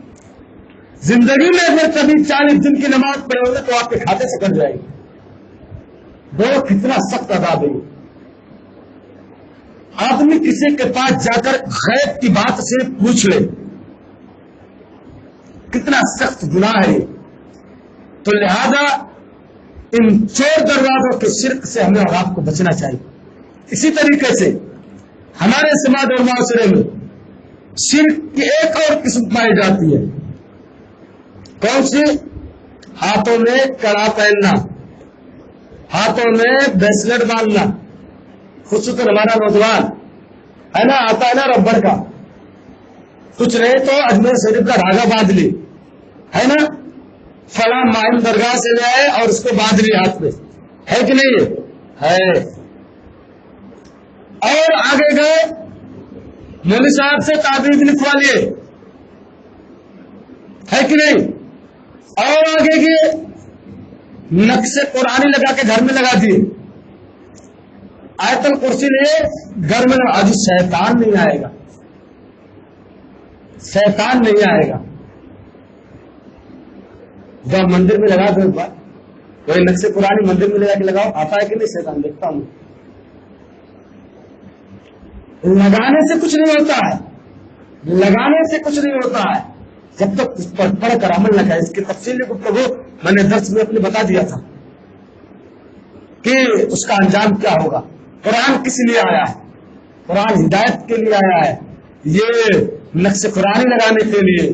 زندگی میں اگر کبھی 40 دن کی نماز پڑھے ہوگے تو آپ کے کھاتے سے کٹ جائے گی. وہ کتنا سخت عذاب ہے. آدمی کسی کے پاس جا کر غیب کی بات سے پوچھ لے، کتنا سخت گناہ ہے. تو لہذا ان چور دروازوں کے شرک سے ہمیں اور آپ کو بچنا چاہیے. اسی طریقے سے ہمارے سماج اور معاشرے میں شرک کی ایک اور قسم پائی جاتی ہے. کون سی؟ ہاتھوں میں کڑا پہننا، ہاتھوں میں بریسلٹ باندھنا. خصوصاً ہمارا نوجوان ہے نا، آتا ہے نا ربڑ کا، کچھ نہیں تو اجمیر شریف کا دھاگا باندھ لی ہے نا، فلاں ماہم درگاہ سے لے آئے اور اس کو باندھ لی ہاتھ میں، ہے کہ نہیں ہے؟ اور آگے گئے مولوی صاحب سے تعبیر لکھوا لیے، ہے کہ نہیں؟ اور آگے گئے نقش قرآنی لگا کے گھر میں لگا دیے، آیت الکرسی لیے گھر میں. آج شیطان نہیں آئے گا، شیطان نہیں آئے گا. جب مندر میں لگا دو ایک بار، کوئی نقش قرآنی مندر میں لگا کے لگاؤ، آتا ہے کہ نہیں شیطان؟ دیکھتا ہوں. لگانے سے کچھ نہیں ہوتا ہے، لگانے سے کچھ نہیں ہوتا ہے جب تک اس پر پڑھ کر عمل نہ کرے. اس کی تفصیلی گفتگو میں نے درس میں اپنے بتا دیا تھا کہ اس کا انجام کیا ہوگا. قرآن کس لیے آیا ہے؟ قرآن ہدایت کے لیے آیا ہے. یہ نقش قرآنی لگانے کے لیے،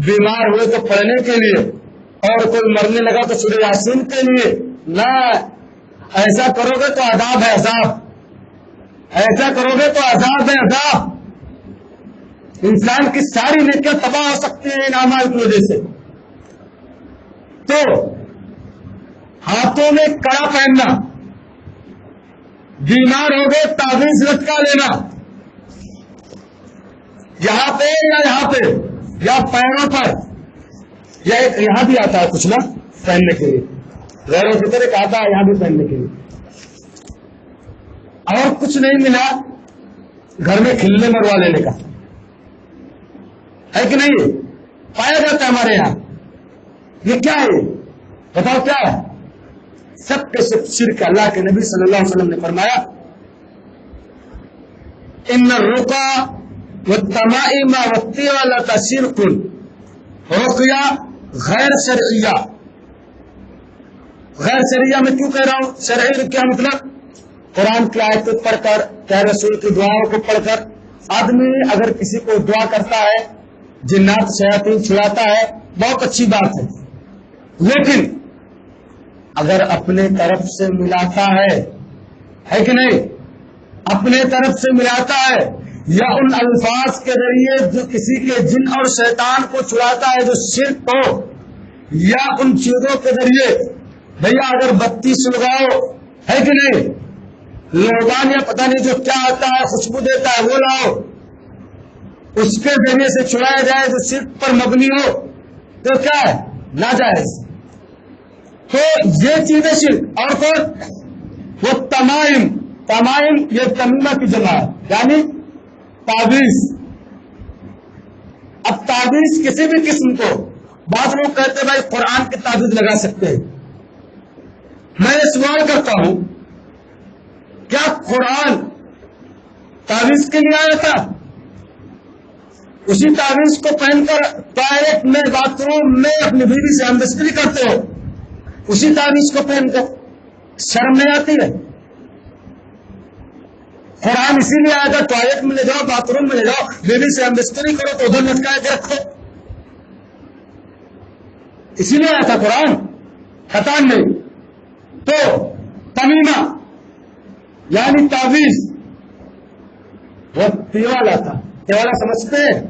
بیمار ہوئے تو پڑھنے کے لیے، اور کوئی مرنے لگا تو سورہ یاسین کے لیے نہ. ایسا کرو گے تو عذاب ہے عذاب، ایسا کرو گے تو عذاب ہے عذاب. انسان کی ساری نیکیاں تباہ ہو سکتی ہیں ان اعمال کی وجہ سے. تو ہاتھوں میں کڑا پہننا، بیمار ہو گئے تعویذ لٹکا لینا، یہاں پہ یا یہاں پہ یا پیروں پر، یا ایک یہاں بھی آتا ہے کچھ نا پہننے کے لیے، غیر فطر ایک آتا ہے یہاں بھی پہننے کے لیے. اور کچھ نہیں ملا گھر میں کھلنے مروا لینے کا ہے کہ نہیں؟ پایا جاتا ہے ہمارے یہاں. یہ کیا ہے؟ بتاؤ کیا ہے؟ سب کے سب شرک. اللہ کے نبی صلی اللہ علیہ وسلم نے فرمایا ان الرقى والتمائم والطیولۃ شرک. رقیہ غیر شرعیہ. غیر شرعیہ میں کیوں کہہ رہا ہوں؟ شرعی رقیہ مطلب قرآن کی آیت پڑھ کر یا رسول کی دعاؤں کو پڑھ کر آدمی اگر کسی کو دعا کرتا ہے، جنات شیاطین چھڑاتا ہے، بہت اچھی بات ہے. لیکن اگر اپنے طرف سے ملاتا ہے کہ نہیں؟ اپنے طرف سے ملاتا ہے یا ان الفاظ کے ذریعے جو کسی کے جن اور شیطان کو چھڑاتا ہے جو شرک ہو، یا ان چیزوں کے ذریعے بھیا اگر بتی سلگاؤ ہے کہ نہیں، لوبان یا پتہ نہیں جو کیا آتا ہے خوشبو دیتا ہے وہ لاؤ، اس کے ذریعے سے چھڑایا جائے جو شرک پر مبنی ہو تو کیا ہے؟ ناجائز. تو یہ چیزیں شرک. اور پھر وہ تمائم. تمائم یہ تمیمہ کی جمع ہے، یعنی تعویذ. اب تعویذ کسی بھی قسم کو، بعض لوگ کہتے ہیں بھائی قرآن کی تعویذ لگا سکتے ہیں. میں یہ سوال کرتا ہوں کیا قرآن تعویذ کے لیے آیا تھا؟ اسی تعویذ کو پہن کر ٹوائلٹ میں باتھ روم میں اپنی بیوی سے ہم دستگیری کرتے ہو، اسی تعویذ کو پہن کر شرم نہیں آتی ہے؟ قرآن اسی لیے آیا تھا ٹوائلٹ میں لے جاؤ، باتھ روم میں لے جاؤ، بیوی سے ہم دستگیری کرو تو ادھر لٹکا کے رکھو. اسی لیے آیا تھا قرآن، خطان نہیں. تو تمیمہ یعنی تعویذ وہ تیوالا تھا. تیوالا سمجھتے ہیں؟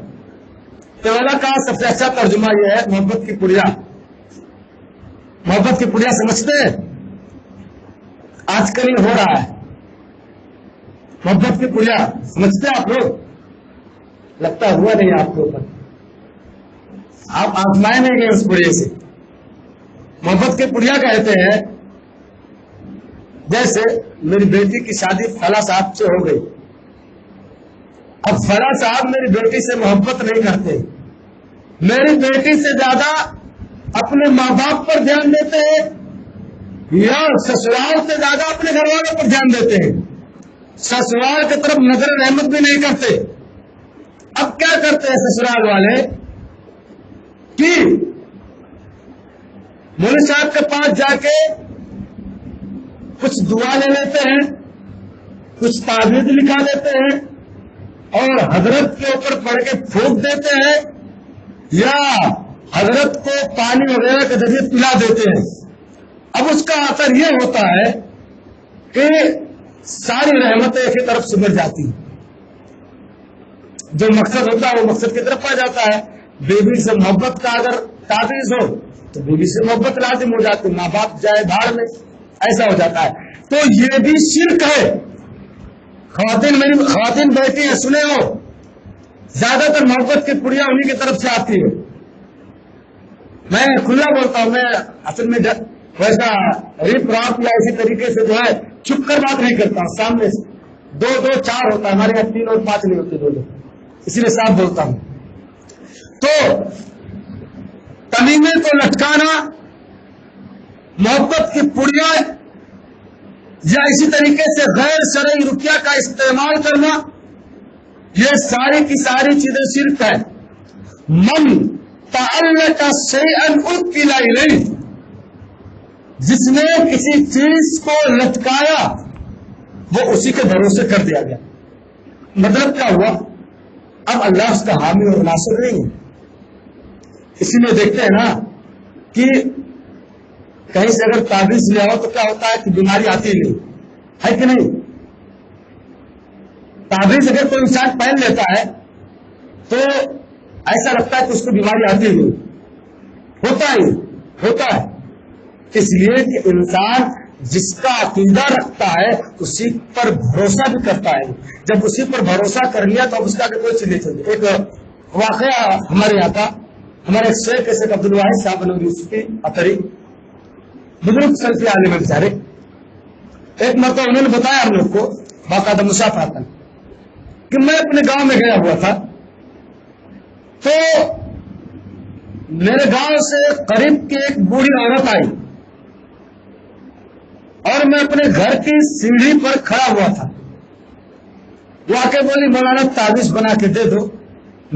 تیوالا کا سب سے اچھا ترجمہ یہ ہے محبت کی پڑیا. محبت کی پڑیا سمجھتے ہیں؟ آج کل یہ ہو رہا ہے محبت کی پڑیا. سمجھتے ہیں آپ لوگ؟ لگتا ہوا نہیں آپ کے اوپر، آپ آزمائے نہیں گئے اس پڑیے سے. محبت کی پڑیا کہتے ہیں جیسے میری بیٹی کی شادی فلاں صاحب سے ہو گئی، اب فلاں صاحب میری بیٹی سے محبت نہیں کرتے، میری بیٹی سے زیادہ اپنے ماں باپ پر دھیان دیتے ہیں یا سسرال سے زیادہ اپنے گھر والوں پر دھیان دیتے ہیں، سسرال کی طرف نظر رحمت بھی نہیں کرتے. اب کیا کرتے ہیں سسرال والے کہ مولوی صاحب کے پاس جا کے کچھ دعا لے لیتے ہیں، کچھ تعویذ لکھا دیتے ہیں اور حضرت کے اوپر پڑھ کے پھونک دیتے ہیں یا حضرت کو پانی وغیرہ کے ذریعے پلا دیتے ہیں. اب اس کا اثر یہ ہوتا ہے کہ ساری رحمتیں ایک ہی طرف سمجھ جاتی ہیں. جو مقصد ہوتا ہے وہ مقصد کی طرف آ جاتا ہے. بیوی سے محبت کا اگر تعویذ ہو تو بیوی سے محبت لازم ہو جاتی، ماں باپ جائے بھاڑ میں، ایسا ہو جاتا ہے. تو یہ بھی شرک ہے. خواتین میری خواتین بیٹھی ہیں، سنے ہو زیادہ تر محبت کی پڑیا انہیں کی طرف سے آتی ہے. میں کھلا بولتا ہوں، میں اصل میں ویسا ریپ راپ یا اسی طریقے سے جو ہے چھپ کر بات نہیں کرتا ہوں. سامنے سے دو دو چار ہوتا ہے، ہمارے یہاں 3 اور 5 نہیں ہوتے، 2 اسی لیے صاف بولتا ہوں. تو تمیمے کو لٹکانا، محبت کی پڑیا یا اسی طریقے سے غیر شرعی رقیہ کا استعمال کرنا، یہ ساری کی ساری چیزیں شرک ہے. من تعلق شیئا اوکل الیہ، جس نے کسی چیز کو لٹکایا وہ اسی کے بھروسے کر دیا گیا. مطلب کیا ہوا؟ اب اللہ اس کا حامی اور ناصر نہیں ہے. اسی لیے دیکھتے ہیں نا کہ کہیں سے اگر تعویذ لے آؤ تو کیا ہوتا ہے کہ بیماری آتی ہی نہیں ہے کہ نہیں. تعویذ اگر کوئی انسان پہن لیتا ہے تو ایسا لگتا ہے کہ اس کو بیماری آتی ہی ہوتا ہے، اس لیے کہ انسان جس کا عقیدہ رکھتا ہے اسی پر بھروسہ بھی کرتا ہے. جب اسی پر بھروسہ کر لیا تو اب اس کا کوئی چیز نہیں چلتی. ایک واقعہ ہمارے یہاں کا، ہمارے ایک شیخ ایسے عبد الواحد صاحب یوسفی اطہری، بزرگ سلفی عالم ہے بیچارے. ایک مرتبہ انہوں نے بتایا ہم لوگ کو باقاعدہ مسافرتاً کہ میں اپنے گاؤں میں گیا ہوا تھا، تو میرے گاؤں سے قریب کی ایک بوڑھی عورت آئی اور میں اپنے گھر کی سیڑھی پر کھڑا ہوا تھا. وہ آ کے بولی مولانا تعویذ بنا کے دے دو،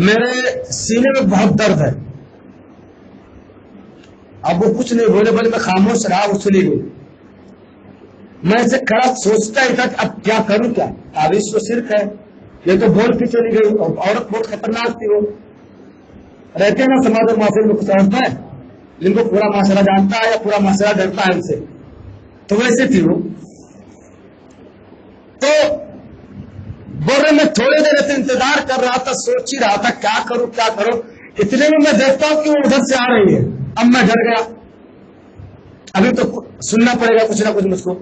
میرے سینے میں بہت درد ہے. اب وہ کچھ نہیں بولے، بولے میں خاموش رہا، وہ چلی گئی. میں اسے کھڑا سوچتا ہی تھا کہ اب کیا کروں، کیا تعویذ تو شرک ہے، یہ تو بول کے چلی گئی. اور عورت بہت خطرناک تھی، وہ رہتے ہیں نا سماج اور معاشرے میں کچھ عورتیں ہیں جن کو پورا معاشرہ جانتا ہے یا پورا معاشرہ ڈرتا ہے ان سے، تو ویسے تھی وہ. تو بول رہے میں تھوڑی دیر سے انتظار کر رہا تھا، سوچ ہی رہا تھا کیا کروں. اتنے میں میں دیکھتا ہوں کہ وہ ادھر سے آ رہی ہے. اب میں ڈر گیا، ابھی تو سننا پڑے گا کچھ نہ کچھ مجھ کو.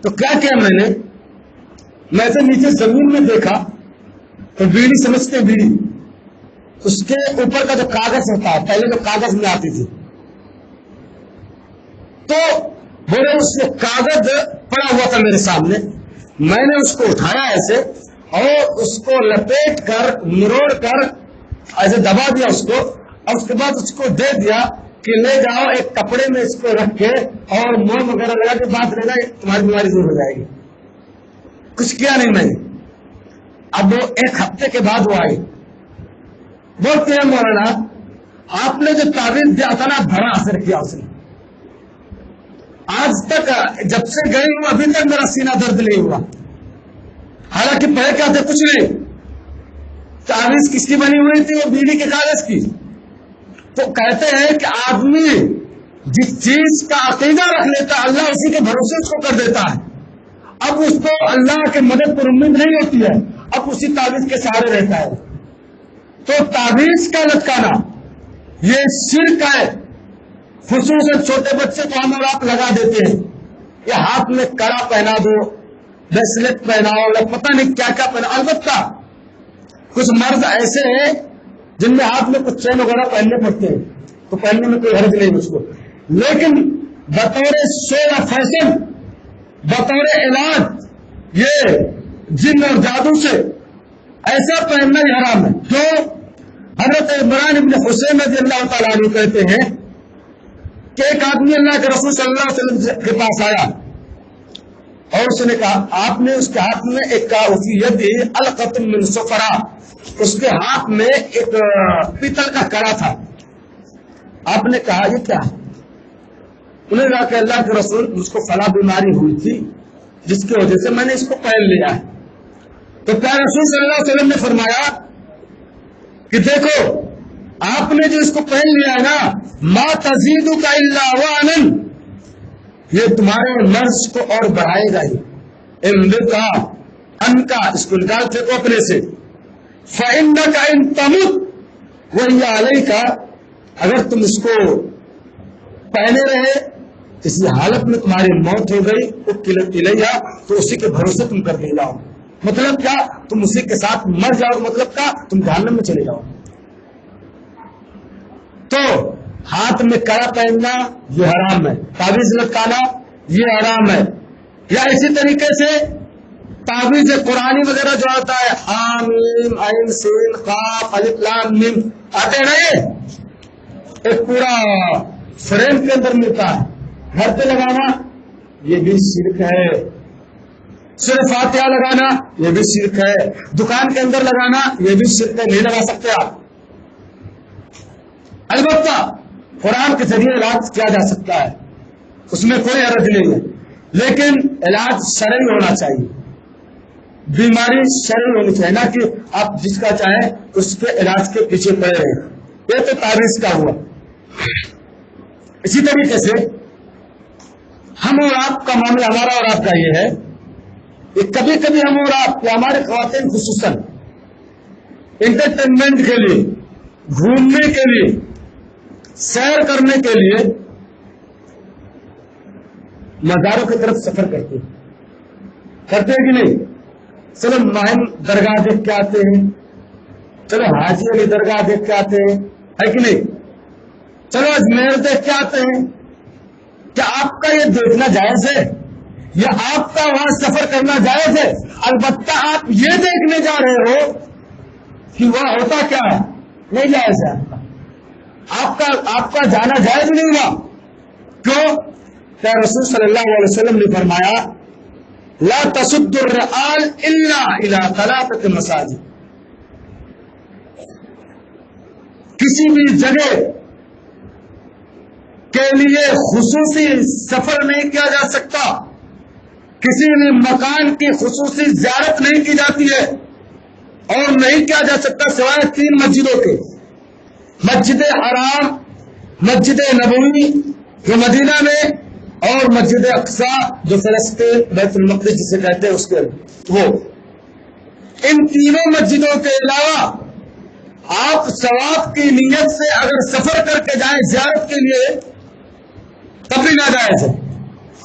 تو کیا میں سے نیچے زمین میں دیکھا تو بیڑی سمجھتے بیڑی، اس کے اوپر کا جو کاغذ ہوتا ہے، پہلے جو کاغذ میں آتی تھی، تو بولے اس میں کاغذ پڑا ہوا تھا میرے سامنے. میں نے اس کو اٹھایا ایسے اور اس کو لپیٹ کر مروڑ کر ایسے دبا دیا اس کو، اور اس کے بعد اس کو دے دیا کہ لے جاؤ ایک کپڑے میں اس کو رکھ کے اور موم وغیرہ لگا کے بات لے جائے، تمہاری بیماری دور ہو جائے گی. کچھ کیا نہیں میں نے. اب وہ ایک ہفتے کے بعد وہ آئی، بولتے ہیں مولانا آپ نے جو تعویذ دیا تھا نا بڑا اثر کیا اس نے. آج تک جب سے گئی ہوں ابھی تک میرا سینہ درد نہیں ہوا. حالانکہ پہلے کیا تھا کچھ نہیں. تعویذ کس کی بنی ہوئی تھی؟ وہ بیڑی کے کاغذ کی. تو کہتے ہیں کہ آدمی جس چیز کا عقیدہ رکھ لیتا ہے اللہ اسی کے بھروسے اس کو کر دیتا ہے. اب اس کو اللہ کے مدد پر امید نہیں ہوتی ہے، اب اسی تعویذ کے سہارے رہتا ہے. تو تعویذ کا لٹکانا یہ شرک ہے. خصوصاً چھوٹے بچے کو ہم اور آپ لگا دیتے ہیں، یہ ہاتھ میں کڑا پہنا دو، بریسلٹ پہناؤ، یا پتہ نہیں کیا کیا پہنا. البتہ کچھ مرد ایسے ہیں جن میں ہاتھ میں کچھ چین وغیرہ پہننے پڑتے ہیں، تو پہننے میں کوئی حرج نہیں اس کو، لیکن بطور شو یا فیشن، بطور علاج یہ جن اور جادو سے ایسا پہننا ہی حرام ہے. تو حضرت عمران ابن حسین رضی اللہ تعالیٰ عنہ کہتے ہیں کہ ایک آدمی اللہ کے رسول صلی اللہ علیہ وسلم کے پاس آیا اور اس نے کہا، آپ نے اس کے ہاتھ میں ایک القطن من صفرا، اس کے ہاتھ میں ایک پیتل کا کڑا تھا. آپ نے کہا یہ کیا ہے؟ انہوں نے کہا کہ اللہ کے رسول مجھ کو فلاں بیماری ہوئی تھی جس کی وجہ سے میں نے اس کو پہن لیا ہے. تو کیا رسول صلی اللہ علیہ وسلم نے فرمایا کہ دیکھو آپ نے جو اس کو پہن لیا ہے نا، ما تزیدک الا وانا، یہ تمہارے مرض کو اور بڑھائے گا ہی. امدکا ان کا، اس کو نکال پھینکو اپنے سے. فإنک ان تمت وہی علیک، اگر تم اس کو پہنے رہے اسی حالت میں تمہاری موت ہو گئی، اکلت الیہ، تو اسی کے بھروسے تم کر دے جاؤ. مطلب کیا؟ تم اسی کے ساتھ مر جاؤ. مطلب کیا؟ تم جہنم میں چلے جاؤ. تو ہاتھ میں کڑا پہننا یہ حرام ہے، تعویذ لٹکانا یہ حرام ہے. یا اسی طریقے سے تعویذ قرآنی وغیرہ جو آتا ہے، حامیم عین سین قاف الف لام میم آتے ہیں نا، یہ ایک پورا فریم کے اندر ملتا ہے، گھر پہ لگانا یہ بھی شرک ہے. صرف فاتحہ لگانا یہ بھی شرک ہے. دکان کے اندر لگانا یہ بھی شرک ہے، نہیں لگا سکتے آپ. البتہ قرآن کے ذریعے علاج کیا جا سکتا ہے، اس میں کوئی حرج نہیں ہے، لیکن علاج شرعی ہونا چاہیے. بیماری شرعی ہونی چاہیے، نہ کہ آپ جس کا چاہیں اس کے علاج کے پیچھے پڑے رہے. یہ تو تعویذ کا ہوا. اسی طریقے سے ہم اور آپ کا معاملہ، ہمارا اور آپ کا یہ ہے کہ کبھی کبھی ہم اور آپ یا ہمارے خواتین خصوصاً انٹرٹینمنٹ کے لیے، گھومنے کے لیے، سیر کرنے کے لیے مزاروں کی طرف سفر کرتے ہیں کہ نہیں؟ چلو ماہم درگاہ دیکھ کے آتے ہیں، چلو حاجی علی درگاہ دیکھ کے آتے ہیں، ہے کہ نہیں؟ چلو اجمیر دیکھ کے آتے ہیں۔ کیا آپ کا یہ دیکھنا جائز ہے یا آپ کا وہاں سفر کرنا جائز ہے؟ البتہ آپ یہ دیکھنے جا رہے ہو کہ وہاں ہوتا کیا ہے، نہیں جائز ہے آپ کا جانا جائز نہیں ہوا۔ کیوں؟ کہ رسول صلی اللہ علیہ وسلم نے فرمایا لا تسد الرحال الا الى ثلاثه مساجد، کسی بھی جگہ کے لیے خصوصی سفر نہیں کیا جا سکتا، کسی بھی مکان کی خصوصی زیارت نہیں کی جاتی ہے، اور نہیں کیا جا سکتا سوائے 3 مسجدوں کے، مسجد حرام، مسجد نبوی جو مدینہ میں، اور مسجد اقصی جو فلسطین بیت المقدس جسے کہتے ہیں اس کے وہ۔ ان تینوں مسجدوں کے علاوہ آپ ثواب کی نیت سے اگر سفر کر کے جائیں زیارت کے لیے تب بھی ناجائز ہے۔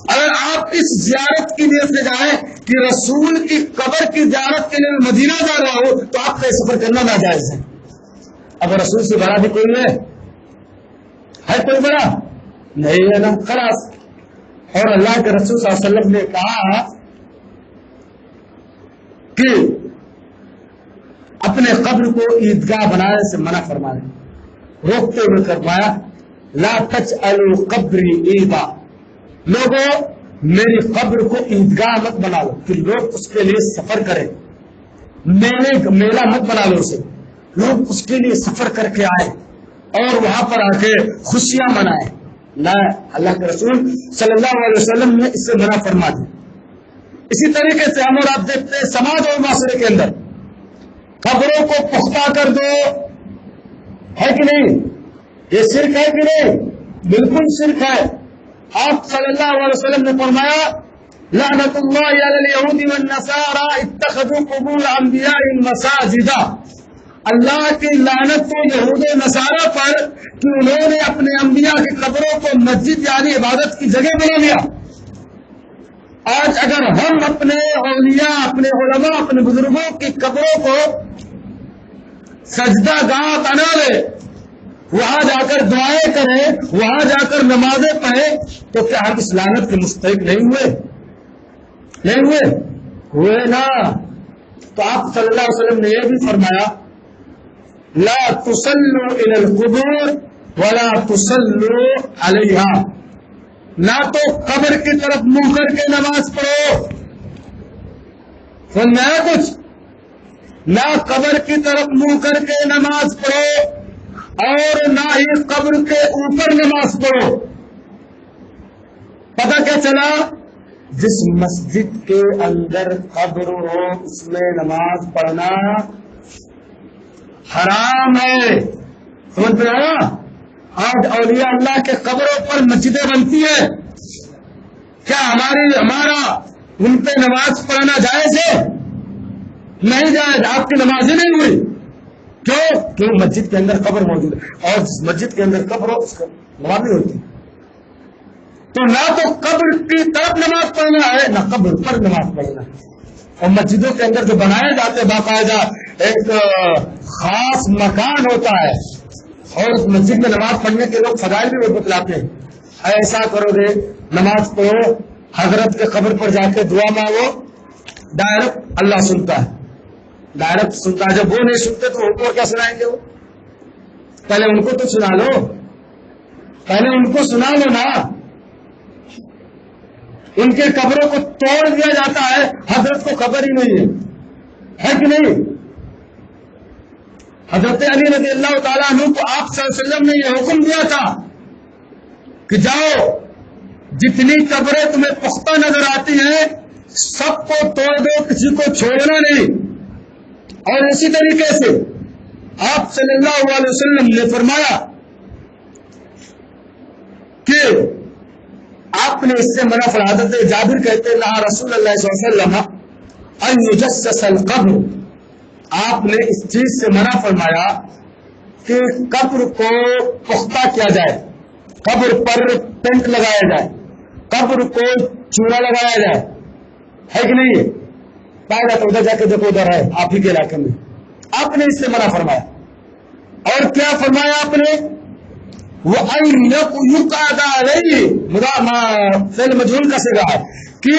اگر آپ اس زیارت کی نیت سے جائیں کہ رسول کی قبر کی زیارت کے لیے مدینہ جا رہا ہو تو آپ کا یہ سفر کرنا ناجائز ہے۔ اب رسول سے بڑا بھی کوئی ہے کوئی بڑا نہیں ہے نا، خلاص۔ اور اللہ کے رسول صلی اللہ علیہ وسلم نے کہا کہ اپنے قبر کو عیدگاہ بنانے سے منع فرمائے، روکتے ہوئے فرمایا لا تجعلوا قبری عیدا، لوگوں میری قبر کو عیدگاہ مت بنا لو کہ لوگ اس کے لیے سفر کریں، میلہ مت بنا لو اسے، لوگ اس کے لیے سفر کر کے آئے اور وہاں پر آ کے خوشیاں منائیں۔ نہ، اللہ کے رسول صلی اللہ علیہ وسلم نے اس سے منع فرما دی۔ اسی طریقے سے ہم اور آپ دیکھتے ہیں سماج اور معاشرے کے اندر قبروں کو پختہ کر دو، ہے کہ نہیں؟ یہ شرک ہے کہ نہیں؟ بالکل شرک ہے۔ آپ صلی اللہ علیہ وسلم نے فرمایا لعنت اللہ علی الیہود والنصارى اتخذوا قبور انبیاء مساجدا، اللہ کی لعنت کو یہود و نصارہ پر کہ انہوں نے اپنے انبیاء کی قبروں کو مسجد یعنی عبادت کی جگہ بنا لیا۔ آج اگر ہم اپنے اولیاء، اپنے علماء، اپنے بزرگوں کی قبروں کو سجدہ گاہ بنا لے، وہاں جا کر دعائیں کریں، وہاں جا کر نمازیں پڑھیں، تو کیا ہم اس لعنت کے مستحق نہیں ہوئے؟ نہیں ہوئے نا۔ تو آپ صلی اللہ علیہ وسلم نے یہ بھی فرمایا لا تصلوا الى القبور ولا تصلوا علیہا، نہ تو قبر کی طرف منہ کر کے نماز پڑھو، سننا ہے کچھ؟ نہ قبر کی طرف منہ کر کے نماز پڑھو اور نہ ہی قبر کے اوپر نماز پڑھو۔ پتہ کیا چلا؟ جس مسجد کے اندر قبر ہو اس میں نماز پڑھنا حرام ہے، سمجھ میں آیا؟ آج اولیاء اللہ کے قبروں پر مسجدیں بنتی ہیں، کیا ہمارا ان پہ نماز پڑھنا جائز ہے؟ نہیں جائز، آپ کی نمازیں نہیں ہوئی۔ کیوں مسجد کے اندر قبر موجود ہے، اور جس مسجد کے اندر قبر ہو اس کا نماز نہیں ہوتی۔ تو نہ تو قبر کی طرف نماز پڑھنا ہے نہ قبر پر نماز پڑھنا ہے۔ اور مسجدوں کے اندر جو بنائے جاتے باقاعدہ ایک خاص مکان ہوتا ہے، اور اس مسجد میں نماز پڑھنے کے لوگ فضائل بھی بتلاتے ہیں، ایسا کرو گے نماز پڑھو، حضرت کے قبر پر جا کے دعا مانگو، ڈائریکٹ اللہ سنتا ہے، ڈائریکٹ سنتا ہے۔ جب وہ نہیں سنتے تو ان کو کیا سنائیں گے؟ وہ پہلے ان کو تو سنا لو، پہلے ان کو سنا لو نا۔ ان کے قبروں کو توڑ دیا جاتا ہے، حضرت کو خبر ہی نہیں ہے کہ نہیں؟ حضرت علی رضی اللہ تعالیٰ عنہ کو آپ صلی اللہ علیہ وسلم نے یہ حکم دیا تھا کہ جاؤ جتنی قبریں تمہیں پختہ نظر آتی ہیں سب کو توڑ دو، کسی کو چھوڑنا نہیں۔ اور اسی طریقے سے آپ صلی اللہ علیہ وسلم نے فرمایا کہ آپ نے اس سے منع فرمایا۔ حضرت جابر کہتے ہیں نہا رسول اللہ صلی اللہ علیہ وسلم ان یجسس القبر، آپ نے اس چیز سے منع فرمایا کہ قبر کو پختہ کیا جائے، قبر پر پینٹ لگایا جائے، قبر کو چورا لگایا جائے، ہے کہ نہیں؟ ہے پائے جاتا ادھر جا کے دیکھو، ادھر ہے آپ ہی کے علاقے میں. آپ نے اس سے منع فرمایا. اور کیا فرمایا آپ نے؟ وہ فعل مجہول کا صیغہ ہے کہ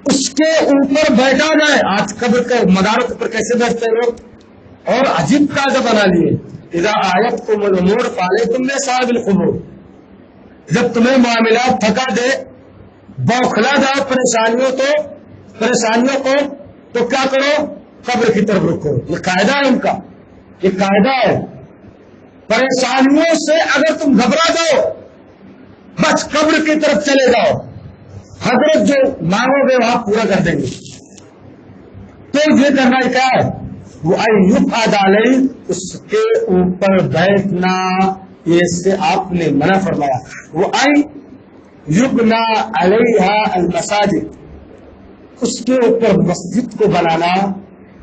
اس کے اوپر بیٹھا جائے. آج قبر کے مداروں کے اوپر کیسے بیٹھتے ہیں لوگ، اور عجیب قاعدہ بنا لیے، اذا آیتکم الامور فعلیکم بصاحب القبور. جب تمہیں معاملات تھکا دے، بوکھلا جاؤ پریشانیوں کو، تو کیا کرو؟ قبر کی طرف رکو. یہ قاعدہ ہے ان کا، یہ قاعدہ ہے. پریشانیوں سے اگر تم گھبرا جاؤ، بس قبر کی طرف چلے جاؤ، حضرت جو مانگو گے وہاں پورا کر دیں گے. تو یہ کرنا کیا ہے؟ وہ یقعد علیہ، اس کے اوپر بیٹھنا، یہ سے آپ نے منع فرمایا. وہ یبنا علیہا المساجد، اس کے اوپر مسجد کو بنانا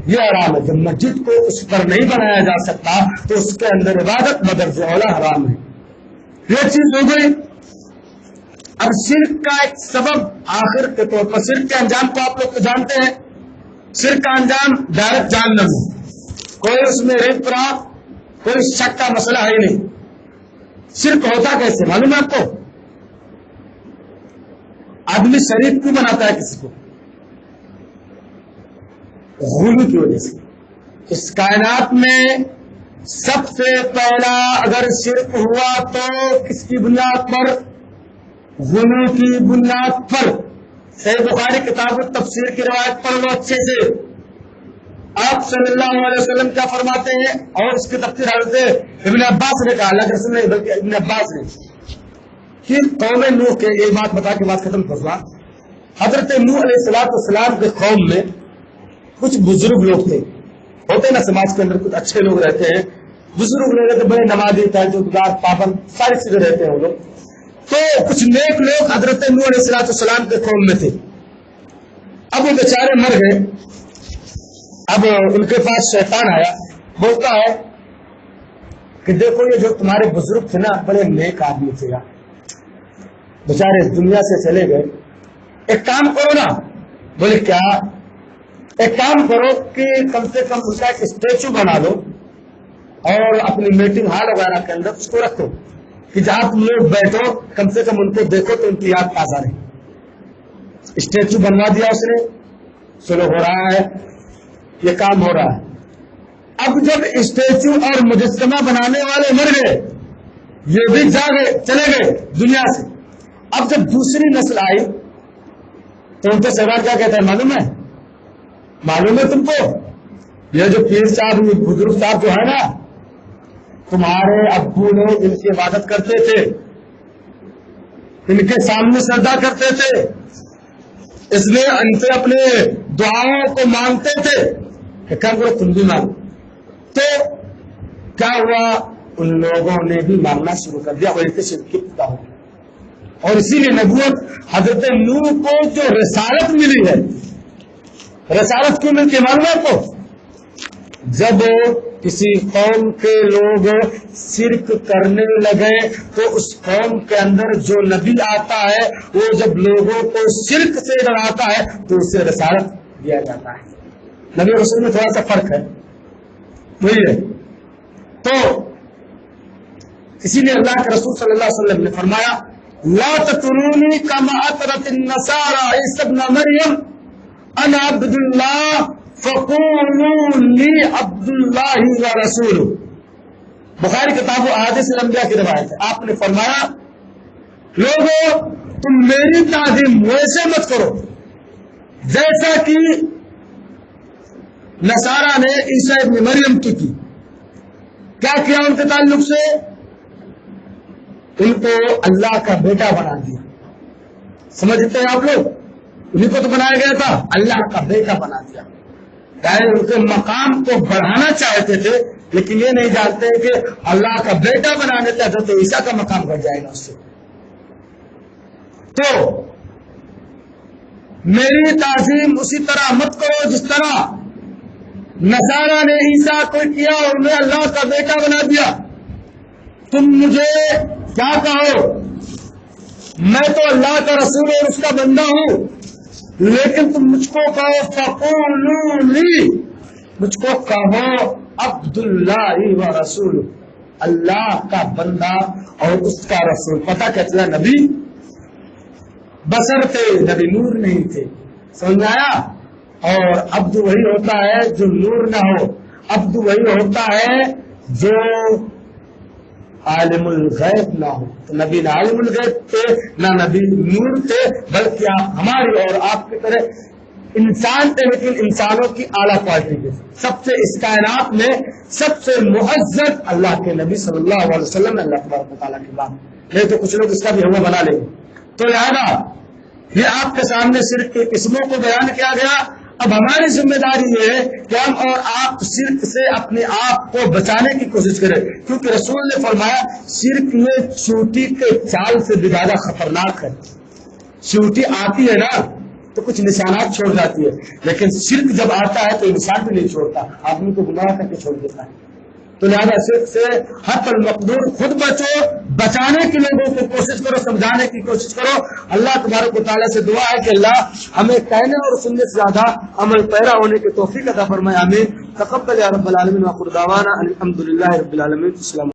یہ حرام ہے. جب مسجد کو اس پر نہیں بنایا جا سکتا تو اس کے اندر عبادت بدرجہ اولا حرام ہے. یہ چیز ہو گئی. اب شرک کا ایک سبب آخر کے طور پر، شرک کے انجام کو آپ لوگ تو جانتے ہیں. شرک کا انجام ڈائریکٹ جہنم ہے، کوئی اس میں ریپ رہا، کوئی شک کا مسئلہ ہے ہی نہیں. شرک ہوتا کیسے معلوم ہے آپ کو؟ آدمی شریک کیوں بناتا ہے کسی کو؟ غلو کی وجہ سے. اس کائنات میں سب سے پہلا اگر شرک ہوا تو کس کی بنیاد پر؟ غلو کی بنیاد پر. صحیح بخاری کتاب التفسیر کی روایت پڑھ لو اچھے سے. آپ صلی اللہ علیہ وسلم کیا فرماتے ہیں؟ اور اس کی تفسیر حضرت ابن عباس نے کہا، اللہ کے رسول نے بلکہ ابن عباس نے، کہ قوم نوح کے، یہ بات بتا کے بات ختم کروا. حضرت نوح علیہ السلام کے قوم میں کچھ بزرگ لوگ تھے. ہوتے نا سماج کے اندر کچھ اچھے لوگ رہتے ہیں، بزرگ لوگ رہتے، بڑے نمازی تہجدگار پابند ساری چیزیں رہتے ہیں وہ لوگ. تو کچھ نیک لوگ حضرت نوح علیہ السلام کے قوم میں تھے. اب وہ بیچارے مر گئے. اب ان کے پاس شیطان آیا، بولتا ہے کہ دیکھو یہ جو تمہارے بزرگ تھے نا، بڑے نیک آدمی تھے یار، بیچارے دنیا سے چلے گئے. ایک کام کرو نا. بولے کیا؟ ایک کام کرو کہ کم سے کم ان کا ایک اسٹیچو بنا لو اور اپنی میٹنگ ہال وغیرہ کے اندر اس کو رکھو کہ جہاں تم لوگ بیٹھو کم سے کم ان کو دیکھو تو ان کی یاد تازہ رہے. اسٹیچو بنوا دیا اس نے. چلو ہو رہا ہے، یہ کام ہو رہا ہے. اب جب اسٹیچو اور مجسمہ بنانے والے مر گئے، یہ بھی جا گئے، چلے گئے دنیا سے. اب جب دوسری نسل آئی تو ان کے سردار کیا کہتا ہے معلوم ہے تم کو؟ یہ جو پیر صاحب بزرگ صاحب جو ہے نا، تمہارے ابو لوگ ان کی عبادت کرتے تھے، ان کے سامنے سجدہ کرتے تھے، اس لیے ان سے اپنے دعاؤں کو مانگتے تھے. کہ کیا کرو تم بھی مانگو. تو کیا ہوا؟ ان لوگوں نے بھی مانگنا شروع کر دیا، وہی سے شرک کی ابتدا ہو. اور اسی لیے نبوت حضرت نوح کو جو رسالت ملی ہے، رسالت کیوں ملتی ہے معلوم ہے آپ کو؟ جب کسی قوم کے لوگ شرک کرنے لگے تو اس قوم کے اندر جو نبی آتا ہے وہ جب لوگوں کو شرک سے ڈراتا ہے تو اسے رسالت دیا جاتا ہے. نبی رسول میں تھوڑا سا فرق ہے، وہی ہے. تو اسی لیے اللہ کے رسول صلی اللہ علیہ وسلم نے فرمایا لا تطرونی کما اطرت النصارى عیسی ابن مریم انا عبد اللہ فقولوا لی عبد اللہ ورسولہ. بخاری کتاب احادیث الانبیاء کی روایت ہے. آپ نے فرمایا لوگوں تم میری تعظیم ویسے مت کرو جیسا کہ نصارہ نے عیسی ابن مریم کی. کیا کیا ان کے تعلق سے؟ ان کو اللہ کا بیٹا بنا دیا. سمجھتے ہیں آپ لوگ؟ انہیں کو تو بنایا گیا تھا، اللہ کا بیٹا بنا دیا. ان کے مقام کو بڑھانا چاہتے تھے لیکن یہ نہیں جانتے کہ اللہ کا بیٹا بنانے چاہتے تو عیسیٰ کا مقام بڑھ جائے گا اس سے. تو میری تعظیم اسی طرح مت کرو جس طرح نصارہ نے عیسیٰ کو کیا اور انہیں اللہ کا بیٹا بنا دیا. تم مجھے کیا کہو؟ میں تو اللہ کا رسول اور اس کا بندہ ہوں، لیکن تم مجھ کو کہو فقولوا لی، مجھ کو کہو عبداللہ و رسول، اللہ کا بندہ اور اس کا رسول. پتہ کیا چلا؟ نبی بشر تھے، نبی نور نہیں تھے. سمجھ آیا؟ اور عبد وہی ہوتا ہے جو نور نہ ہو، عبد وہی ہوتا ہے جو عالم الغیب نہ ہو. تو نبی نہ عالم الغیب تھے نہ نبی نور تھے، بلکہ آپ ہماری اور آپ کی طرح انسان تھے، لیکن انسانوں کی اعلیٰ کوالٹی کے. سب سے اس کائنات میں سب سے معزز اللہ کے نبی صلی اللہ علیہ وسلم اللہ تبارک و تعالیٰ کی بات. نہیں تو کچھ لوگ اس کا بھی ہوا بنا لیں گے. تو لہذا یہ آپ کے سامنے شرک کی قسموں کو بیان کیا گیا. اب ہماری ذمہ داری یہ ہے کہ ہم اور آپ شرک سے اپنے آپ کو بچانے کی کوشش کریں، کیونکہ رسول نے فرمایا شرک یہ چوٹی کے چال سے بھی زیادہ خطرناک ہے. چوٹی آتی ہے نا تو کچھ نشانات چھوڑ جاتی ہے، لیکن شرک جب آتا ہے تو انسان بھی نہیں چھوڑتا، آدمی کو گمراہ کر کے چھوڑ دیتا ہے. تو لہٰذا شرک سے حد المقدور خود بچو، بچانے کی لوگوں کو کوشش کرو، سمجھانے کی کوشش کرو. اللہ تبارک و تعالیٰ سے دعا ہے کہ اللہ ہمیں کہنے اور سننے سے زیادہ عمل پیرا ہونے کی توفیق عطا فرمائے. آمین. تقبل یا رب العالمین. وآخر دعوانا ان الحمد للہ رب العالمین. السلام علیکم.